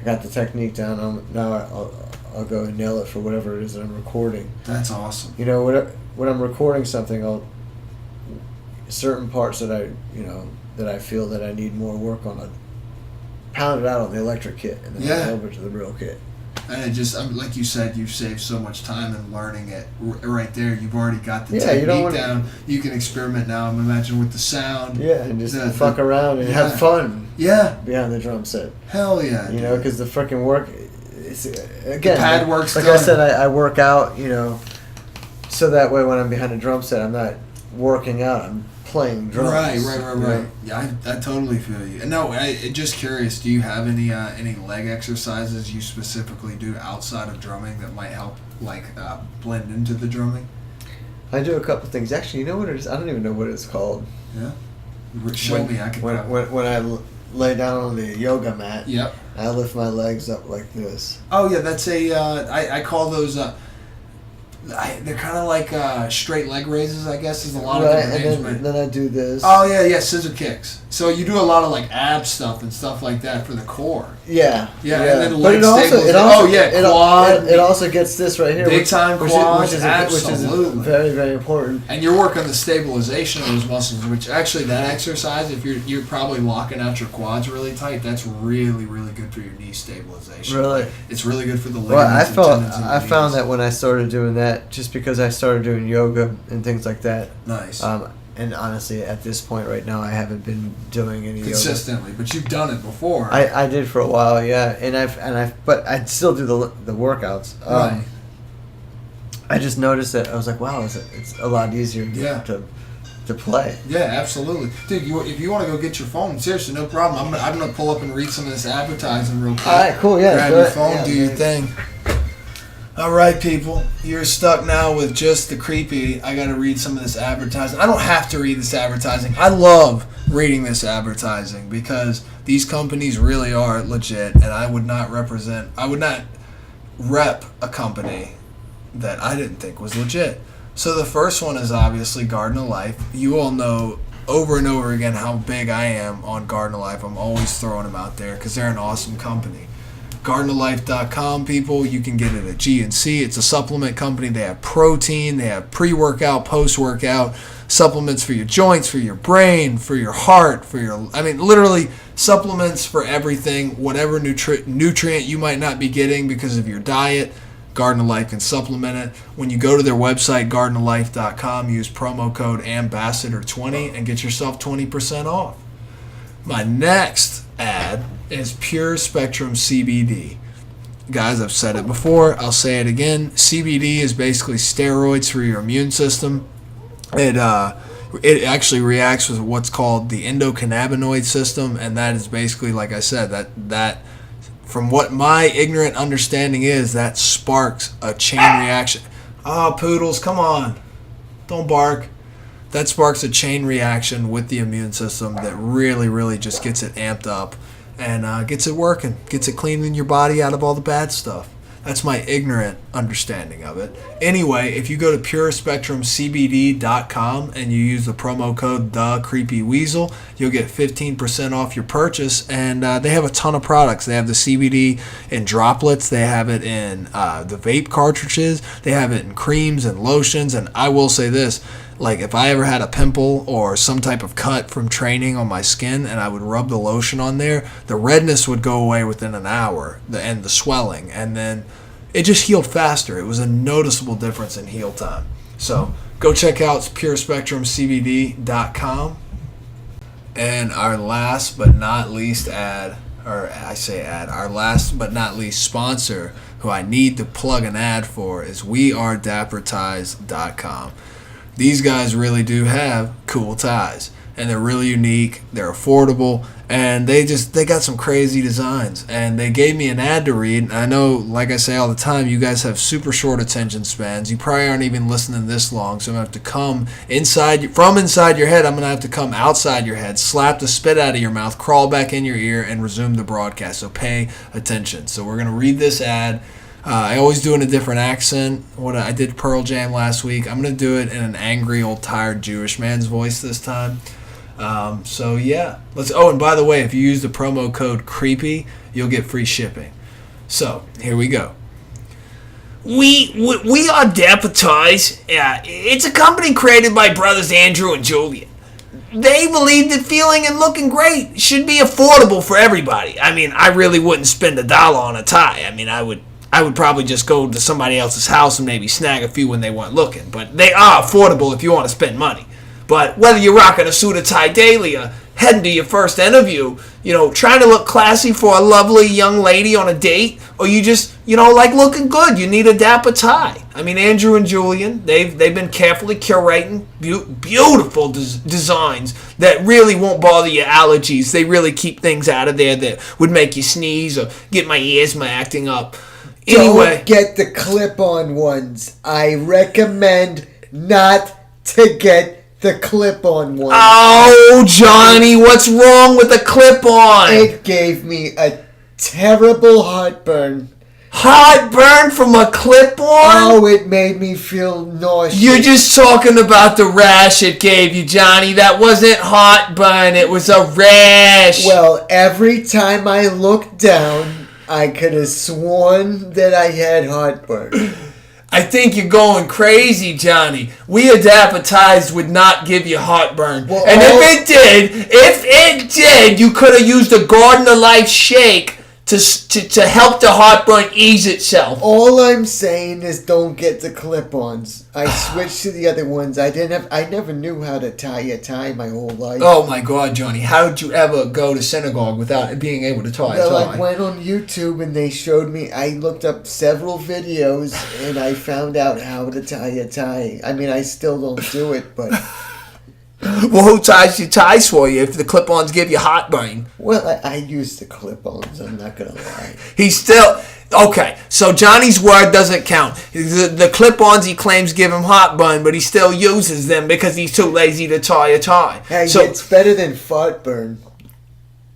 [SPEAKER 5] got the technique down. Now I'll go and nail it for whatever it is that I'm recording.
[SPEAKER 4] That's awesome.
[SPEAKER 5] When I'm recording something, certain parts that I feel that I need more work on, I'll pound it out on the electric kit and then go over to the real kit.
[SPEAKER 4] And it just, like you said, you've saved so much time in learning it right there. You've already got the technique down. You can experiment now, I'm imagining, with the sound.
[SPEAKER 5] Yeah, and just fuck around and have fun.
[SPEAKER 4] Yeah.
[SPEAKER 5] Behind the drum set.
[SPEAKER 4] Hell yeah.
[SPEAKER 5] Because the freaking work, it's, again,
[SPEAKER 4] the pad works
[SPEAKER 5] like I said, I work out, so that way when I'm behind a drum set, I'm not working out, I'm playing drums.
[SPEAKER 4] Right. Yeah, I totally feel you. No, just curious, do you have any leg exercises you specifically do outside of drumming that might help blend into the drumming?
[SPEAKER 5] I do a couple things. Actually, you know what it is? I don't even know what it's called.
[SPEAKER 4] Yeah? Show me. I can
[SPEAKER 5] when I lay down on the yoga mat,
[SPEAKER 4] yep.
[SPEAKER 5] I lift my legs up like this.
[SPEAKER 4] Oh, yeah, that's I call those... they're kind of like straight leg raises, I guess, is a lot of different names.
[SPEAKER 5] And then I do this.
[SPEAKER 4] Oh, yeah, scissor kicks. So you do a lot of ab stuff and stuff like that for the core.
[SPEAKER 5] Yeah.
[SPEAKER 4] And then leg
[SPEAKER 5] stabilization.
[SPEAKER 4] Quad.
[SPEAKER 5] It also gets this right here.
[SPEAKER 4] Big time quad,
[SPEAKER 5] which is very, very important.
[SPEAKER 4] And you're working the stabilization of those muscles, which actually that exercise, if you're probably locking out your quads really tight, that's really, really good for your knee stabilization.
[SPEAKER 5] Really?
[SPEAKER 4] It's really good for the ligaments
[SPEAKER 5] Well,
[SPEAKER 4] and tendons.
[SPEAKER 5] I found that when I started doing that, just because I started doing yoga and things like that.
[SPEAKER 4] Nice.
[SPEAKER 5] And honestly, at this point right now, I haven't been doing any
[SPEAKER 4] consistently,
[SPEAKER 5] yoga.
[SPEAKER 4] but you've done it before.
[SPEAKER 5] I did for a while, yeah, but I'd still do the workouts.
[SPEAKER 4] Right.
[SPEAKER 5] I just noticed that I was like, wow, it's a lot easier to play.
[SPEAKER 4] Yeah, absolutely, dude. If you want to go get your phone, seriously, no problem. I'm gonna pull up and read some of this advertising real quick.
[SPEAKER 5] All right, cool. Yeah,
[SPEAKER 4] grab your phone, do your thing. All right, people, you're stuck now with just the creepy. I got to read some of this advertising. I don't have to read this advertising. I love reading this advertising because these companies really are legit, and I would not rep a company that I didn't think was legit. So the first one is obviously Garden of Life. You all know over and over again how big I am on Garden of Life. I'm always throwing them out there because they're an awesome company. GardenOfLife.com, people. You can get it at GNC. It's a supplement company. They have protein. They have pre-workout, post-workout, supplements for your joints, for your brain, for your heart, literally supplements for everything. Whatever nutrient you might not be getting because of your diet, Garden of Life can supplement it. When you go to their website, GardenOfLife.com, use promo code Ambassador20 and get yourself 20% off. My next ad is Pure Spectrum CBD. Guys, I've said it before. I'll say it again. CBD is basically steroids for your immune system. It actually reacts with what's called the endocannabinoid system, and that is basically, like I said, that from what my ignorant understanding is, that sparks a chain reaction. Oh, poodles, come on. Don't bark. that sparks a chain reaction with the immune system that really, really just gets it amped up and gets it working, gets it cleaning your body out of all the bad stuff. That's my ignorant understanding of it. Anyway, if you go to purespectrumcbd.com and you use the promo code TheCreepyWeasel, you'll get 15% off your purchase. And they have a ton of products. They have the CBD in droplets. They have it in the vape cartridges. They have it in creams and lotions. And I will say this. Like, if I ever had a pimple or some type of cut from training on my skin and I would rub the lotion on there, the redness would go away within an hour, and the swelling, and then it just healed faster. It was a noticeable difference in heal time. So go check out purespectrumcbd.com. And our last but not least our last but not least sponsor, who I need to plug an ad for, is wearedapperties.com. These guys really do have cool ties, and they're really unique, they're affordable, and they got some crazy designs. And they gave me an ad to read. And I know, like I say all the time, you guys have super short attention spans. You probably aren't even listening this long, so I'm going to have to come from inside your head. I'm going to have to come outside your head, slap the spit out of your mouth, crawl back in your ear, and resume the broadcast. So pay attention. So we're going to read this ad. I always do it in a different accent. I did Pearl Jam last week. I'm going to do it in an angry, old, tired Jewish man's voice this time. So, yeah. And by the way, if you use the promo code CREEPY, you'll get free shipping. So, here we go.
[SPEAKER 6] We are Dapper Toys. It's a company created by brothers Andrew and Julian. They believe that feeling and looking great should be affordable for everybody. I mean, I really wouldn't spend $1 on a tie. I mean, I would probably just go to somebody else's house and maybe snag a few when they weren't looking. But they are affordable if you want to spend money. But whether you're rocking a suit or tie daily or heading to your first interview, trying to look classy for a lovely young lady on a date, or you just, like looking good, you need a dapper tie. I mean, Andrew and Julian, they've been carefully curating beautiful designs that really won't bother your allergies. They really keep things out of there that would make you sneeze or get my asthma acting up. Anyway,
[SPEAKER 5] don't get the clip-on ones. I recommend not to get the clip-on ones.
[SPEAKER 6] Oh, Johnny, what's wrong with the clip-on?
[SPEAKER 5] It gave me a terrible heartburn.
[SPEAKER 6] Heartburn from a clip-on?
[SPEAKER 5] Oh, it made me feel nauseous.
[SPEAKER 6] You're just talking about the rash it gave you, Johnny. That wasn't heartburn. It was a rash.
[SPEAKER 5] Well, every time I looked down, I could have sworn that I had heartburn.
[SPEAKER 6] I think you're going crazy, Johnny. We at Dapper Ties would not give you heartburn.
[SPEAKER 5] Well,
[SPEAKER 6] and if it did, you could have used a Garden of Life shake to help the heartburn ease itself.
[SPEAKER 5] All I'm saying is don't get the clip-ons. I switched to the other ones. I never knew how to tie a tie my whole life.
[SPEAKER 6] Oh my God, Johnny! How did you ever go to synagogue without being able to tie a tie?
[SPEAKER 5] Well, I went on YouTube and they showed me. I looked up several videos and I found out how to tie a tie. I mean, I still don't do it, but.
[SPEAKER 6] Well, who ties your ties for you if the clip-ons give you heartburn?
[SPEAKER 5] Well, I use the clip-ons. I'm not gonna lie.
[SPEAKER 6] He's still okay. So Johnny's word doesn't count. The clip-ons he claims give him heartburn, but he still uses them because he's too lazy to tie a tie.
[SPEAKER 5] Hey,
[SPEAKER 6] so
[SPEAKER 5] it's better than fartburn.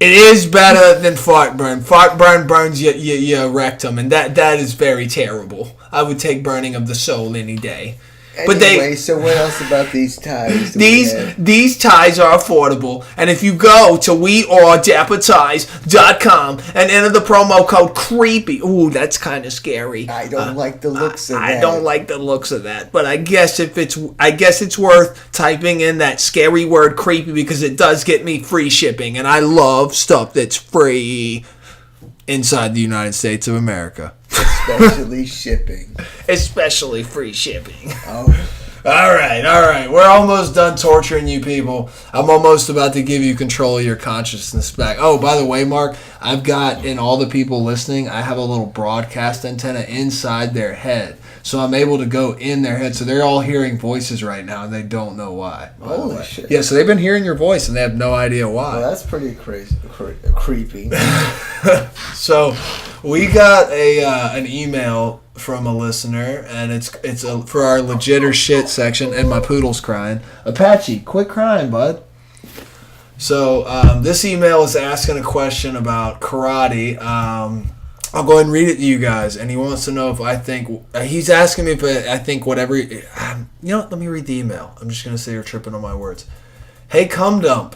[SPEAKER 6] It is better than fartburn. Fartburn burns your rectum, and that is very terrible. I would take burning of the soul any day.
[SPEAKER 5] Anyway, so what else about these ties?
[SPEAKER 6] These ties are affordable, and if you go to wearedapperties.com and enter the promo code CREEPY, ooh, that's kind of scary.
[SPEAKER 5] I don't like the looks of that.
[SPEAKER 6] I don't like the looks of that, but I guess it's worth typing in that scary word CREEPY because it does get me free shipping, and I love stuff that's free inside the United States of America.
[SPEAKER 5] Especially shipping.
[SPEAKER 6] Especially free shipping.
[SPEAKER 5] Oh.
[SPEAKER 4] All right. We're almost done torturing you people. I'm almost about to give you control of your consciousness back. Oh, by the way, Mark, I've got, in all the people listening, I have a little broadcast antenna inside their head. So I'm able to go in their head. So they're all hearing voices right now, and they don't know why.
[SPEAKER 5] Holy shit.
[SPEAKER 4] Yeah, so they've been hearing your voice, and they have no idea why.
[SPEAKER 5] Well, that's pretty crazy, creepy.
[SPEAKER 4] So we got an email from a listener, and it's for our legit or shit section. And my poodle's crying. Apache, quit crying, bud. So this email is asking a question about karate. I'll go ahead and read it to you guys, and he wants to know if I think he's asking me if I think whatever. You know what? Let me read the email. I'm just gonna say you're tripping on my words. Hey, cum dump.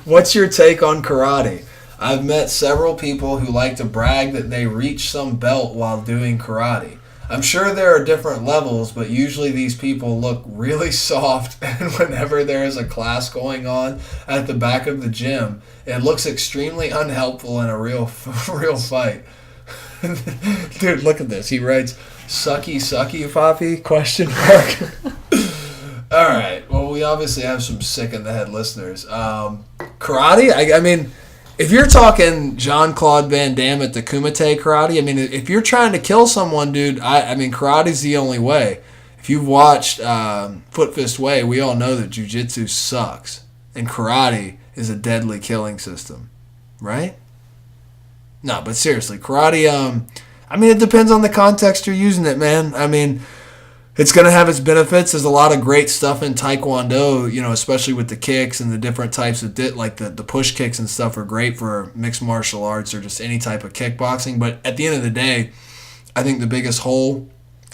[SPEAKER 4] What's your take on karate? I've met several people who like to brag that they reach some belt while doing karate. I'm sure there are different levels, but usually these people look really soft, and whenever there is a class going on at the back of the gym, it looks extremely unhelpful in a real fight. Dude, look at this. He writes, "Sucky, sucky, Poppy?" Question mark. All right. Well, we obviously have some sick in the head listeners. Karate? I mean, if you're talking Jean-Claude Van Damme at the Kumite karate, I mean, if you're trying to kill someone, dude, I mean, karate's the only way. If you've watched Foot Fist Way, we all know that jiu-jitsu sucks. And karate is a deadly killing system. Right? No, but seriously, karate, I mean, it depends on the context you're using it, man. I mean, it's going to have its benefits. There's a lot of great stuff in Taekwondo, you know, especially with the kicks and the different types of like the push kicks and stuff are great for mixed martial arts or just any type of kickboxing. But at the end of the day, I think the biggest hole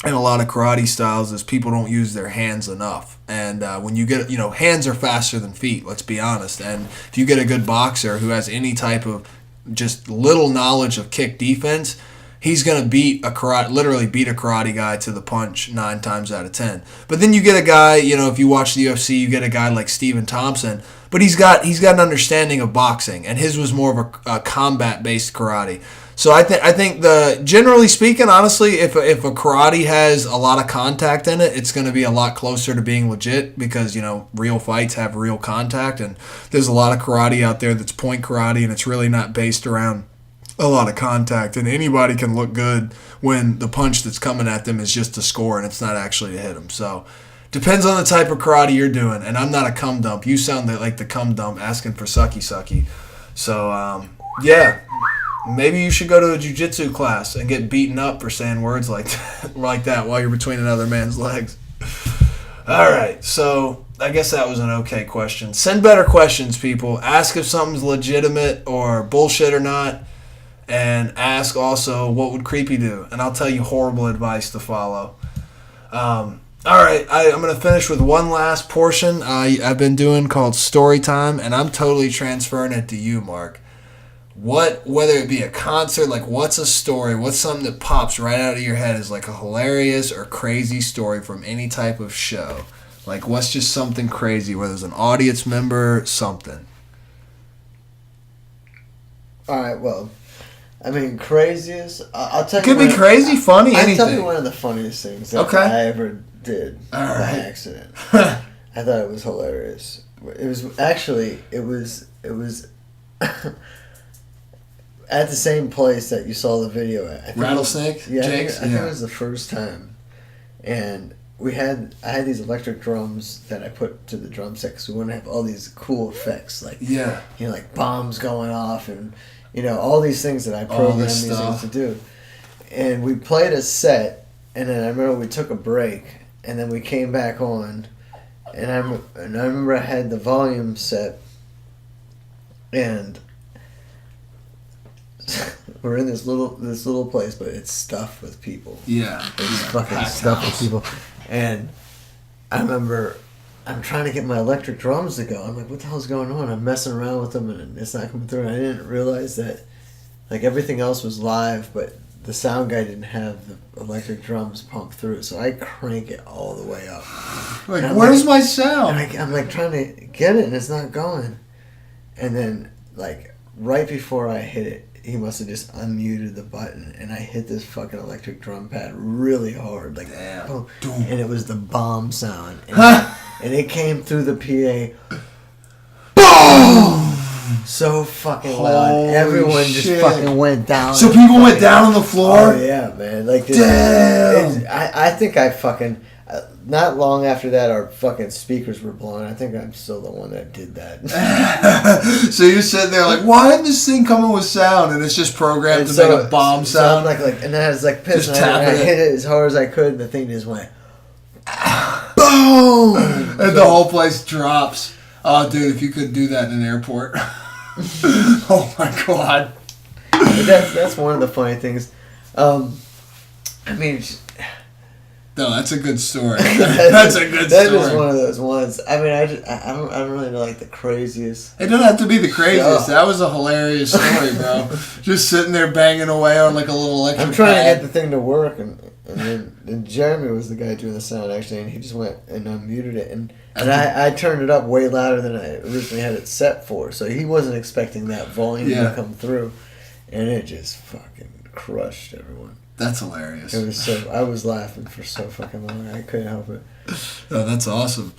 [SPEAKER 4] in a lot of karate styles is people don't use their hands enough. And when you get, you know, hands are faster than feet, let's be honest. And if you get a good boxer who has any type of just little knowledge of kick defense, he's going to literally beat a karate guy to the punch 9 times out of 10. But then you get a guy, you know, if you watch the UFC, you get a guy like Stephen Thompson, but he's got an understanding of boxing, and his was more of a combat-based karate. So I think generally speaking, honestly, if a karate has a lot of contact in it, it's going to be a lot closer to being legit because, you know, real fights have real contact, and there's a lot of karate out there that's point karate, and it's really not based around a lot of contact, and anybody can look good when the punch that's coming at them is just to score and it's not actually to hit them. So depends on the type of karate you're doing, and I'm not a cum dump. You sound like the cum dump asking for sucky sucky. So yeah, maybe you should go to a jiu-jitsu class and get beaten up for saying words like that while you're between another man's legs. All right, so I guess that was an okay question. Send better questions, people. Ask if something's legitimate or bullshit or not. And ask also, what would Creepy do? And I'll tell you horrible advice to follow. All right, I'm going to finish with one last portion I've been doing called Story Time, and I'm totally transferring it to you, Mark. Whether it be a concert, like what's a story, what's something that pops right out of your head is like a hilarious or crazy story from any type of show. Like what's just something crazy, whether it's an audience member, something.
[SPEAKER 5] All right, well, I mean, craziest. I'll tell you.
[SPEAKER 4] It could be crazy, funny, anything.
[SPEAKER 5] I'll tell you one of the funniest things that I ever did by accident. I thought it was hilarious. It was actually it was at the same place that you saw the video at.
[SPEAKER 4] Rattlesnake?
[SPEAKER 5] Yeah,
[SPEAKER 4] Jake's?
[SPEAKER 5] I think it was the first time, and I had these electric drums that I put to the drum set because we want to have all these cool effects, like like bombs going off and. You know, all these things that I programmed these things to do. And we played a set, and then I remember we took a break, and then we came back on, and I remember I had the volume set, and we're in this little place, but it's stuffed with people.
[SPEAKER 4] Yeah.
[SPEAKER 5] It's fucking stuffed with people. And I remember I'm trying to get my electric drums to go. I'm like, what the hell's going on? I'm messing around with them and it's not coming through. And I didn't realize that, like, everything else was live, but the sound guy didn't have the electric drums pumped through. So I crank it all the way up.
[SPEAKER 4] Like, where's my sound?
[SPEAKER 5] I'm like trying to get it and it's not going. And then, like, right before I hit it, he must have just unmuted the button, and I hit this fucking electric drum pad really hard, like, boom, and it was the bomb sound, and it came through the PA, boom, so fucking loud.
[SPEAKER 4] Holy
[SPEAKER 5] Everyone
[SPEAKER 4] shit.
[SPEAKER 5] just fucking went down.
[SPEAKER 4] So people went down on the floor?
[SPEAKER 5] Oh yeah, man, like,
[SPEAKER 4] damn.
[SPEAKER 5] I think I fucking. not long after that, our fucking speakers were blowing. I think I'm still the one that did that.
[SPEAKER 4] So you're sitting there like, why isn't this thing coming with sound? And it's just programmed to make a bomb sound.
[SPEAKER 5] And then I was like pissed.
[SPEAKER 4] Just
[SPEAKER 5] And I
[SPEAKER 4] tapping
[SPEAKER 5] hit it as hard as I could, and the thing just went
[SPEAKER 4] boom, and the whole place drops. Oh, dude, if you could do that in an airport. Oh my god.
[SPEAKER 5] That's one of the funny things. I mean,
[SPEAKER 4] no, that's a good story. That's a good
[SPEAKER 5] that
[SPEAKER 4] story.
[SPEAKER 5] is one of those ones. I mean, I don't really know like the craziest.
[SPEAKER 4] It doesn't have to be the craziest.
[SPEAKER 5] Yeah.
[SPEAKER 4] That was a hilarious story, bro. Just sitting there banging away on like a little electric
[SPEAKER 5] I'm trying
[SPEAKER 4] pad.
[SPEAKER 5] to get the thing to work, and Jeremy was the guy doing the sound actually, and he just went and unmuted it, and I turned it up way louder than I originally had it set for, so he wasn't expecting that volume to come through, and it just fucking crushed everyone.
[SPEAKER 4] That's hilarious.
[SPEAKER 5] It was so I was laughing for so fucking long, I couldn't help it.
[SPEAKER 4] Oh, that's awesome.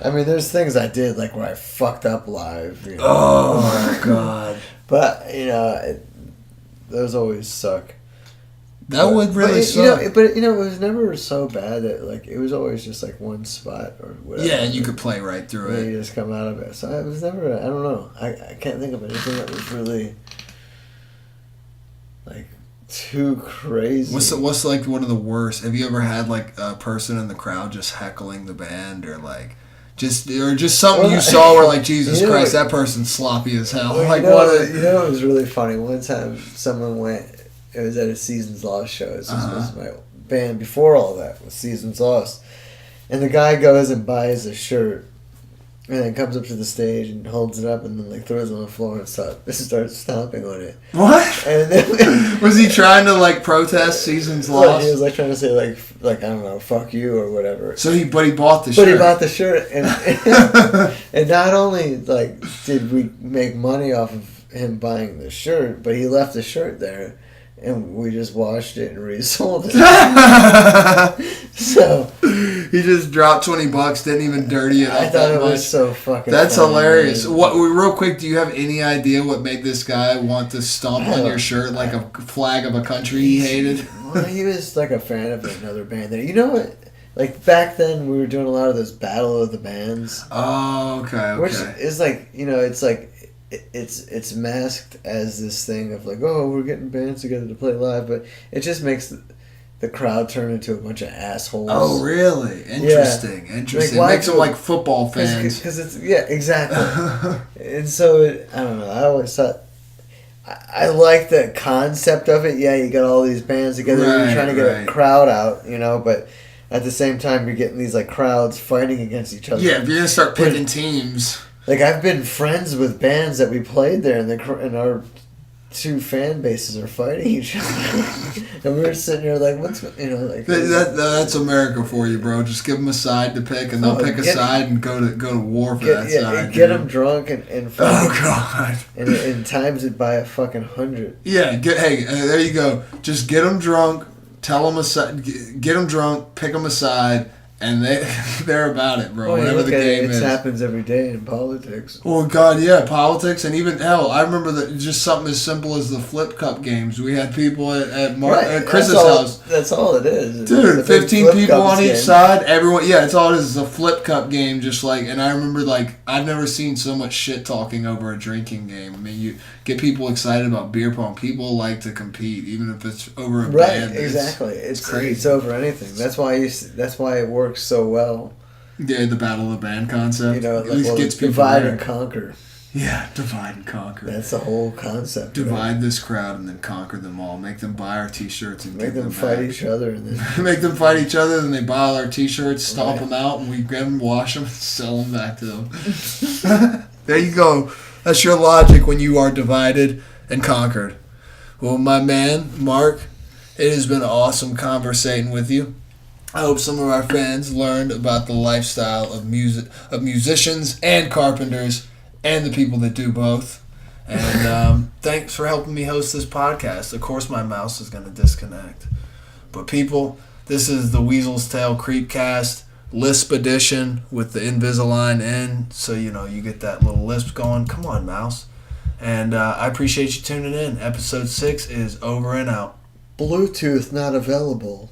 [SPEAKER 5] I mean, there's things I did like where I fucked up live. You know?
[SPEAKER 4] Oh my god.
[SPEAKER 5] But those always suck.
[SPEAKER 4] That would really suck.
[SPEAKER 5] It was never so bad that like it was always just like one spot or whatever.
[SPEAKER 4] Yeah, and you could play right through
[SPEAKER 5] and
[SPEAKER 4] it.
[SPEAKER 5] you just come out of it. So it was never. I don't know. I can't think of anything that was really like too crazy.
[SPEAKER 4] What's like one of the worst? Have you ever had like a person in the crowd just heckling the band or like just something you saw where like Jesus Christ, that person's sloppy as hell.
[SPEAKER 5] Well,
[SPEAKER 4] like
[SPEAKER 5] it was really funny. One time someone went. It was at a Seasons Lost show. This was my band before all that was Seasons Lost. And the guy goes and buys a shirt and then comes up to the stage and holds it up and then like throws it on the floor and starts stomping on it.
[SPEAKER 4] What?
[SPEAKER 5] And then
[SPEAKER 4] was he trying to like protest Seasons Lost?
[SPEAKER 5] He was like trying to say like I don't know, fuck you or whatever.
[SPEAKER 4] So he bought the shirt.
[SPEAKER 5] But he bought the shirt and and not only like did we make money off of him buying the shirt, but he left the shirt there. And we just washed it and resold it. So
[SPEAKER 4] he just dropped $20, didn't even dirty it up.
[SPEAKER 5] I thought it was so fucking.
[SPEAKER 4] That's
[SPEAKER 5] funny,
[SPEAKER 4] hilarious.
[SPEAKER 5] Man.
[SPEAKER 4] What? Real quick, do you have any idea what made this guy want to stomp on your shirt like a flag of a country he hated?
[SPEAKER 5] Well, he was like a fan of another band. There, you know what? Like back then, we were doing a lot of those Battle of the Bands.
[SPEAKER 4] Oh, okay.
[SPEAKER 5] Which is like it's like. It's masked as this thing of like, oh, we're getting bands together to play live, but it just makes the crowd turn into a bunch of assholes.
[SPEAKER 4] Oh, really? Interesting.
[SPEAKER 5] Yeah.
[SPEAKER 4] Interesting.
[SPEAKER 5] Like,
[SPEAKER 4] makes them like football fans.
[SPEAKER 5] Because it's exactly. And so I don't know. I always thought I like the concept of it. Yeah, you got all these bands together. You're trying to get a crowd out, but. At the same time, you're getting these like crowds fighting against each other.
[SPEAKER 4] Yeah, if you're gonna start picking teams.
[SPEAKER 5] Like I've been friends with bands that we played there, and our two fan bases are fighting each other, and we were sitting here like, what's like
[SPEAKER 4] that's America for you, bro. Just give them a side to pick, and they'll pick a side and go to war for that side.
[SPEAKER 5] Get them drunk and fucking,
[SPEAKER 4] oh god,
[SPEAKER 5] and times it by a fucking 100.
[SPEAKER 4] Yeah, there you go. Just get them drunk. Tell them get them drunk, pick them aside, and they're about it, bro. Whatever the game is.
[SPEAKER 5] It happens every day in politics.
[SPEAKER 4] Oh God, yeah, politics, and even hell, I remember that just something as simple as the flip cup games. We had people at Chris's house.
[SPEAKER 5] That's all it is,
[SPEAKER 4] dude. 15 people on each side. Everyone, yeah, it's all it is. It's a flip cup game, just like. And I remember I've never seen so much shit talking over a drinking game. I mean, you get people excited about beer pong. People like to compete, even if it's over a band.
[SPEAKER 5] Exactly.
[SPEAKER 4] It's crazy.
[SPEAKER 5] It's over anything. That's why it works so well.
[SPEAKER 4] Yeah, the Battle of the Band concept.
[SPEAKER 5] At least gets divide and conquer.
[SPEAKER 4] Yeah, divide and conquer.
[SPEAKER 5] That's the whole concept.
[SPEAKER 4] Divide this crowd and then conquer them all. Make them buy our T-shirts and
[SPEAKER 5] make them fight each other. And then
[SPEAKER 4] make them fight each other, and they buy all our T-shirts, stomp them out, and we get them, wash them, and sell them back to them. There you go. That's your logic when you are divided and conquered. Well, my man, Mark, it has been awesome conversating with you. I hope some of our fans learned about the lifestyle of musicians and carpenters and the people that do both. And thanks for helping me host this podcast. Of course, my mouse is going to disconnect. But people, this is the Weasel's Tale Creepcast Lisp edition with the Invisalign in. So, you get that little lisp going. Come on, mouse. And I appreciate you tuning in. Episode 6 is over and out.
[SPEAKER 5] Bluetooth not available.